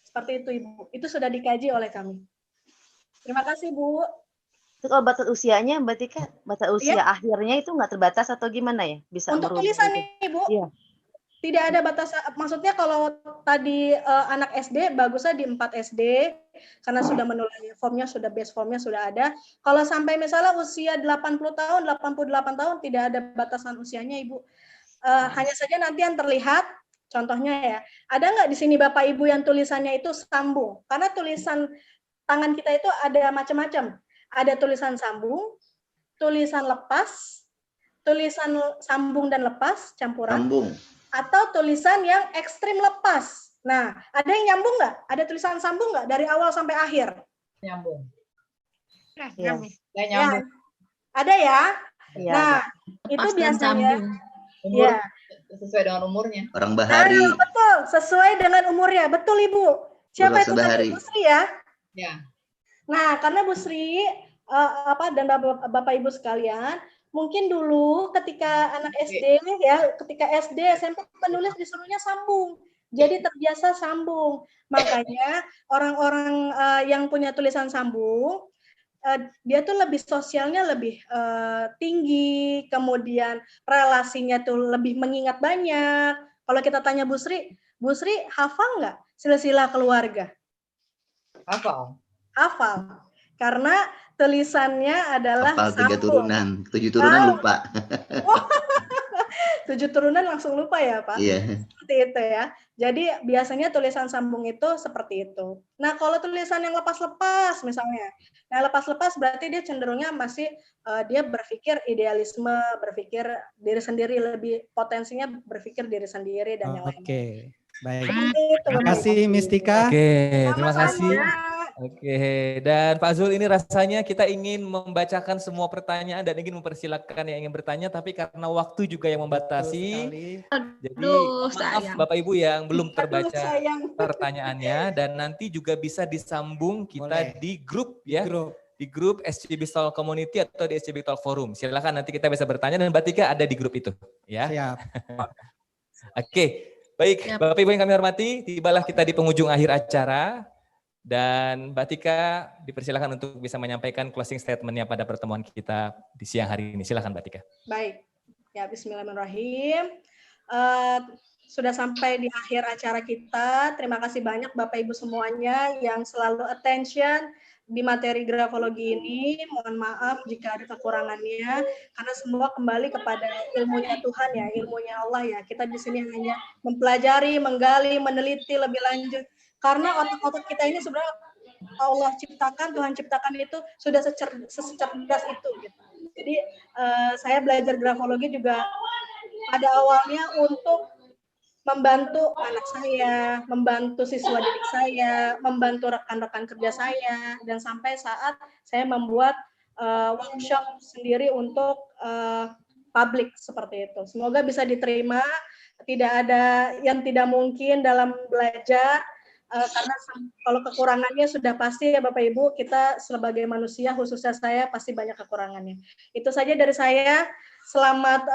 Seperti itu Ibu. Itu sudah dikaji oleh kami. Terima kasih Bu. Kalau batas usianya, berarti kan batas usia akhirnya itu nggak terbatas atau gimana ya? Bisa untuk tulisan nih Bu, tidak ada batas. Maksudnya kalau tadi anak SD, bagusnya di 4 SD, karena sudah menulis formnya, base formnya sudah ada. Kalau sampai misalnya usia 80 tahun, 88 tahun, tidak ada batasan usianya Ibu. Hanya saja nanti yang terlihat, contohnya ya, ada nggak di sini Bapak Ibu yang tulisannya itu sambung? Karena tulisan tangan kita itu ada macam-macam. Ada tulisan sambung, tulisan lepas, tulisan sambung dan lepas, campuran. Sambung. Atau tulisan yang ekstrim lepas. Nah, ada yang nyambung nggak? Ada tulisan sambung nggak dari awal sampai akhir? Nyambung. Ya. Nyambung. Ada ya? Ya, nah, ada. Itu Lepas dan biasanya. Umur, Ya. sesuai dengan umurnya. Orang Bahari. Nah, betul, sesuai dengan umurnya. Betul Ibu. Siapa itu tadi? Bu Sri ya? Ya. Nah, karena Bu Sri dan Bapak Ibu sekalian, mungkin dulu ketika anak SD ya, ketika SD SMP penulis disuruhnya sambung. Jadi terbiasa sambung. Makanya orang-orang yang punya tulisan sambung dia tuh lebih sosialnya lebih tinggi, kemudian relasinya tuh lebih mengingat banyak. Kalau kita tanya Bu Sri hafal nggak? silsilah keluarga? Hafal. Hafal. Karena tulisannya adalah Hafal 3 sambung. turunan, 7 turunan lupa. 7 turunan langsung lupa ya Pak? Iya. Seperti itu ya. Jadi biasanya tulisan sambung itu seperti itu. Nah kalau tulisan yang lepas-lepas misalnya, nah lepas-lepas berarti dia cenderungnya masih dia berpikir idealisme, berpikir diri sendiri, lebih potensinya berpikir diri sendiri dan yang lain. Oke, baik. Itu, Terima kasih Mistika. Oke, terima kasih. Oke, dan Pak Zul, ini rasanya kita ingin membacakan semua pertanyaan dan ingin mempersilahkan yang ingin bertanya, tapi karena waktu juga yang membatasi, jadi maaf Bapak Ibu yang belum terbaca pertanyaannya, dan nanti juga bisa disambung kita di grup ya, di grup SCB Talk Community atau di SCB Talk Forum. Silakan nanti kita bisa bertanya dan Mbak Tika ada di grup itu, ya. Siap. Oke, baik Bapak Ibu yang kami hormati, tibalah kita di penghujung akhir acara. Dan Mbak Tika dipersilakan untuk bisa menyampaikan closing statement-nya pada pertemuan kita di siang hari ini. Silakan Mbak Tika. Baik, ya Bismillahirrahmanirrahim. Sudah sampai di akhir acara kita. Terima kasih banyak Bapak Ibu semuanya yang selalu attention di materi grafologi ini. Mohon maaf jika ada kekurangannya, karena semua kembali kepada ilmunya Tuhan ya, ilmunya Allah ya. Kita di sini hanya mempelajari, menggali, meneliti lebih lanjut. Karena otak-otak kita ini sebenarnya Allah ciptakan, Tuhan ciptakan itu sudah secerdas itu. Gitu. Jadi saya belajar grafologi juga pada awalnya untuk membantu anak saya, membantu siswa didik saya, membantu rekan-rekan kerja saya, dan sampai saat saya membuat workshop sendiri untuk publik seperti itu. Semoga bisa diterima, tidak ada yang tidak mungkin dalam belajar. Karena kalau kekurangannya sudah pasti ya Bapak Ibu, kita sebagai manusia khususnya saya pasti banyak kekurangannya. Itu saja dari saya. Selamat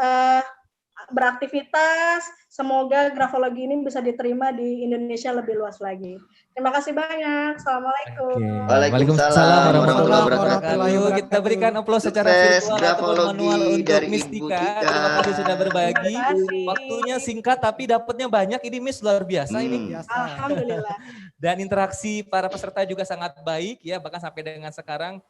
beraktivitas. Semoga grafologi ini bisa diterima di Indonesia lebih luas lagi. Terima kasih banyak. Assalamualaikum. Waalaikumsalam warahmatullahi wabarakatuh. Kita berikan aplaus secara virtual ataupun manual untuk Mistika. Terima kasih sudah berbagi. Waktunya singkat tapi dapatnya banyak. Ini Miss luar biasa ini. Alhamdulillah. Dan interaksi para peserta juga sangat baik ya, bahkan sampai dengan sekarang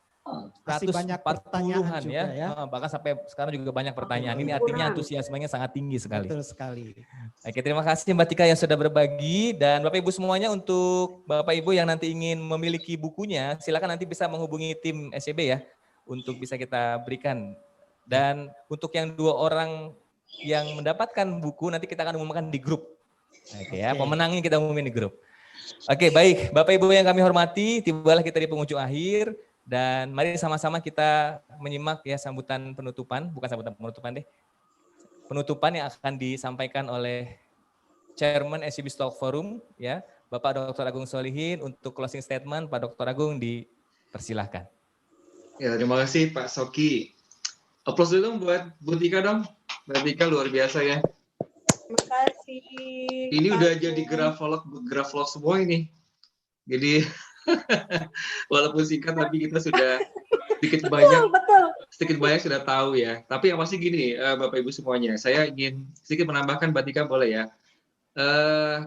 masih banyak pertanyaan juga ya. Bahkan sampai sekarang juga banyak pertanyaan. Ini artinya antusiasmenya sangat tinggi sekali. Betul sekali. Oke, terima kasih Mbak Tika yang sudah berbagi, dan Bapak Ibu semuanya, untuk Bapak Ibu yang nanti ingin memiliki bukunya, silakan nanti bisa menghubungi tim SCB ya untuk bisa kita berikan. Dan untuk yang 2 orang yang mendapatkan buku nanti kita akan umumkan di grup. Oke ya, pemenangnya kita umumin di grup. Oke, baik Bapak Ibu yang kami hormati, tibalah kita di penghujung akhir. Dan mari sama-sama kita menyimak ya sambutan penutupan, bukan sambutan penutupan deh, penutupan yang akan disampaikan oleh Chairman SCB Talk Forum ya, Bapak Dr. Agung Solihin. Untuk closing statement, Pak Dr. Agung dipersilahkan. Ya, terima kasih Pak Soki. Aplaus dulu buat Bu Tika dong. Mbak Tika luar biasa ya. Terima kasih. Ini udah jadi grafolog semua ini. Jadi walaupun singkat tapi kita sudah sedikit banyak sudah tahu ya. Tapi yang pasti gini Bapak Ibu semuanya, saya ingin sedikit menambahkan, Mbak Tika boleh ya.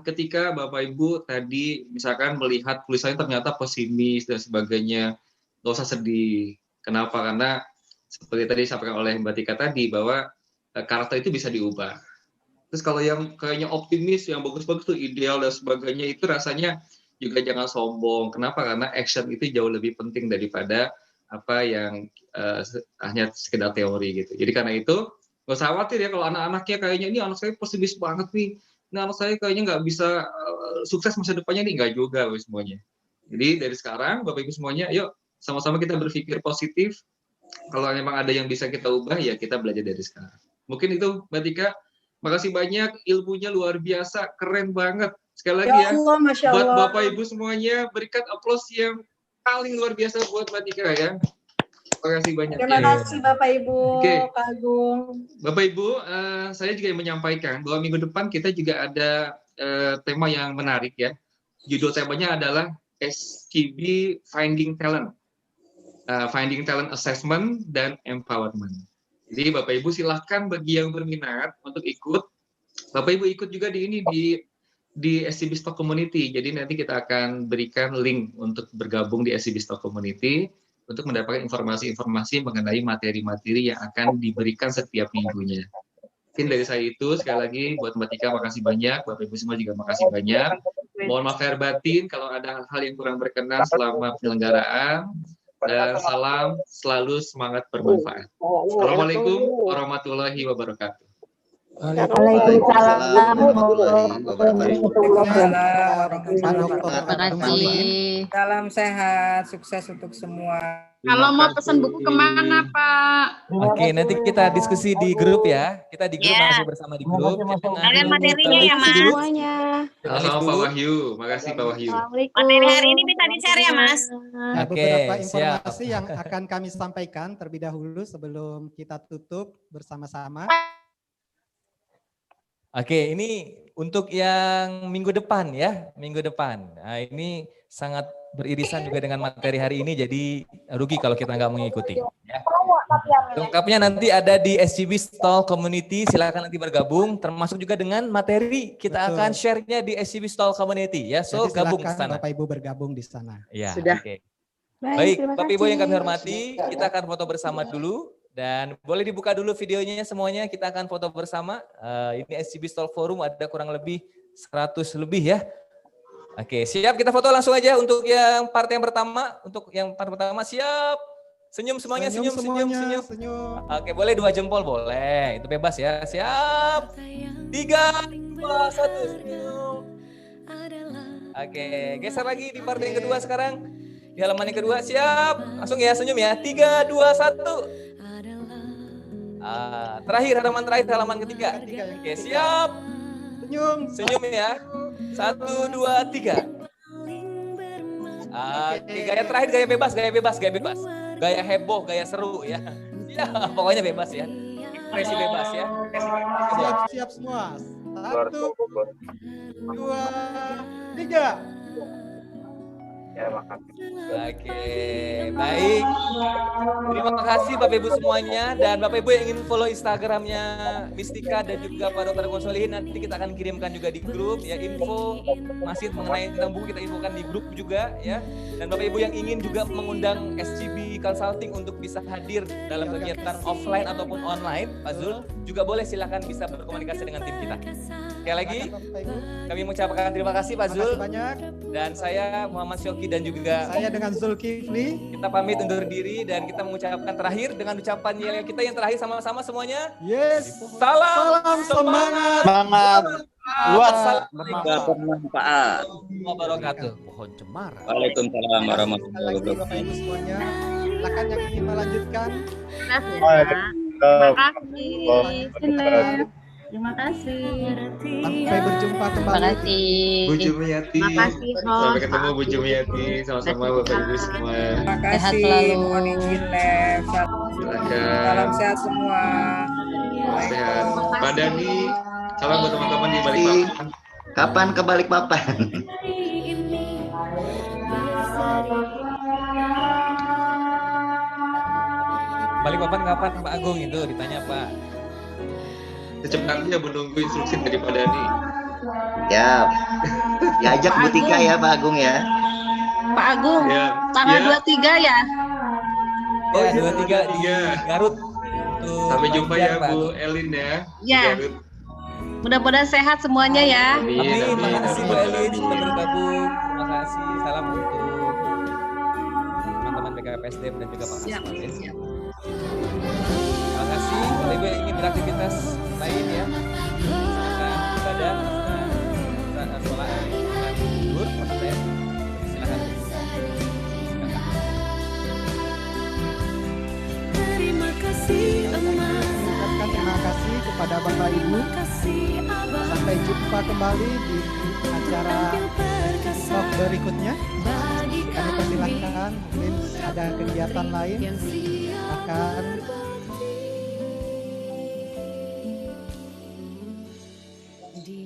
Ketika Bapak Ibu tadi misalkan melihat tulisannya ternyata pesimis dan sebagainya, nggak usah sedih. Kenapa? Karena seperti tadi disampaikan oleh Mbak Tika tadi bahwa karakter itu bisa diubah. Terus kalau yang kayaknya optimis, yang bagus-bagus tuh ideal dan sebagainya, itu rasanya juga jangan sombong. Kenapa? Karena action itu jauh lebih penting daripada apa yang hanya sekedar teori gitu. Jadi karena itu nggak usah khawatir ya kalau anak-anaknya kayaknya ini anak saya pesimis banget nih. Nah anak saya kayaknya nggak bisa sukses masa depannya nih, nggak juga semuanya. Jadi dari sekarang Bapak Ibu semuanya, yuk sama-sama kita berpikir positif. Kalau memang ada yang bisa kita ubah ya kita belajar dari sekarang. Mungkin itu Mbak Tika. Makasih banyak, ilmunya luar biasa, keren banget. Sekali lagi ya, Allah, Masya Allah. Buat Bapak Ibu semuanya, berikan aplaus yang paling luar biasa buat Mbak Tika ya. Terima kasih banyak. Terima kasih Bapak Ibu, Pak Agung. Bapak Ibu, saya juga menyampaikan bahwa minggu depan kita juga ada tema yang menarik ya. Judul temanya adalah SCB Finding Talent. Finding Talent Assessment dan Empowerment. Jadi Bapak Ibu silahkan bagi yang berminat untuk ikut. Bapak Ibu ikut juga di di SCB Stock Community. Jadi nanti kita akan berikan link untuk bergabung di SCB Stock Community untuk mendapatkan informasi-informasi mengenai materi-materi yang akan diberikan setiap minggunya. Mungkin dari saya itu, sekali lagi buat Mbak Tika makasih banyak, Bapak Ibu semua juga makasih banyak. Mohon maaf lahir batin kalau ada hal yang kurang berkenan selama penyelenggaraan. Dan salam selalu semangat bermanfaat. Assalamualaikum warahmatullahi wabarakatuh. Waalaikumsalam warahmatullahi wabarakatuh. Salam sehat, sukses untuk semua. Kalau mau pesan buku kemana, Pak? Oke, nanti kita diskusi di grup ya. Kita di grup masih bersama di grup. Ada materinya ya, Mas. Semuanya. Sama Pak Wahyu, makasih Pak Wahyu. Materi hari ini bisa di-share ya, Mas. Beberapa informasi yang akan kami sampaikan terlebih dahulu sebelum kita tutup bersama-sama. Oke, ini untuk yang minggu depan ya, minggu depan. Nah, ini sangat beririsan juga dengan materi hari ini, jadi rugi kalau kita nggak mengikuti. Ya. Lengkapnya nanti ada di SCB Stall Community, silakan nanti bergabung, termasuk juga dengan materi kita akan share-nya di SCB Stall Community ya. So jadi gabung ke sana. Bapak Ibu bergabung di sana. Ya, sudah. Okay. Baik, Bapak Ibu yang kami hormati, kita akan foto bersama dulu. Dan boleh dibuka dulu videonya semuanya, kita akan foto bersama. Ini SCB Stall Forum, ada kurang lebih 100 lebih ya. Oke, siap, kita foto langsung aja untuk yang part yang pertama. Untuk yang part pertama, siap. Senyum semuanya, senyum. Oke, boleh 2 jempol, boleh. Itu bebas ya, siap. 3, 2, 1, senyum. Oke, geser lagi di part yang kedua sekarang. Di halaman yang kedua, siap. Langsung ya, senyum ya. 3, 2, 1. Terakhir, halaman ketiga. Oke, siap. Senyum ya. 1, 2, 3. Oke, gaya terakhir, gaya bebas. Gaya heboh, gaya seru ya. Ya, pokoknya bebas ya. Ekspresi bebas ya. Siap semua. 1, 2, 3. Oke, baik. Terima kasih Bapak Ibu semuanya, dan Bapak Ibu yang ingin follow Instagramnya Mistika dan juga Pak Dr. Konsolihin, nanti kita akan kirimkan juga di grup ya, info masih mengenai tentang buku kita infokan di grup juga ya. Dan Bapak Ibu yang ingin juga mengundang SCB Consulting untuk bisa hadir dalam kegiatan offline ataupun online, Pak Zul juga boleh, silakan bisa berkomunikasi dengan tim kita. Sekali lagi kami mengucapkan terima kasih Pak Zul. Dan saya Muhammad Syoki dan juga saya dengan Zulkifli. Kita pamit undur diri dan kita mengucapkan terakhir dengan ucapan yel kita yang terakhir sama-sama semuanya. Yes. Salam semangat. Bermanfaat. Wabarakatuh. Pohon cemara. Waalaikumsalam warahmatullahi wabarakatuh. Bapak Ibu semuanya, silakan yang ingin melanjutkan. Terima kasih. Terima kasih. Sampai berjumpa kembali. Terima kasih. Bu Jumiati. Terima kasih, Sampai ketemu Bu Jumiati. Sama-sama Bapak Ibu semua. Terima kasih. Sehat selalu. Mohon izin live. Salam sehat semua. Sehat. Pak Dani, salam buat teman-teman di Balikpapan. Kapan ke Balikpapan? Balikpapan kapan Pak Agung itu ditanya Pak. Secepatnya menunggu instruksi dari Pak Dani. Ya, diajak Bu Tika ya Pak Agung ya. Pak Agung, tanggal 23 ya? Ya, 23 di Garut. Sampai jumpa ya Bu Elin ya. Ya. Mudah-mudahan sehat semuanya ya. Amin. Terima kasih Bu Elin sudah bergabung. Terima kasih. Salam untuk teman-teman BKPSDM dan juga Pak Asman. Terima kasih. Kalau Ibu yang ingin beraktivitas lain ya, silakan ibadah, sholat, tidur, maksud saya, silakan. Terima kasih kepada Bapak Ibu. Sampai jumpa kembali di acara vlog berikutnya. Kami persilahkan, mungkin ada kegiatan lain akan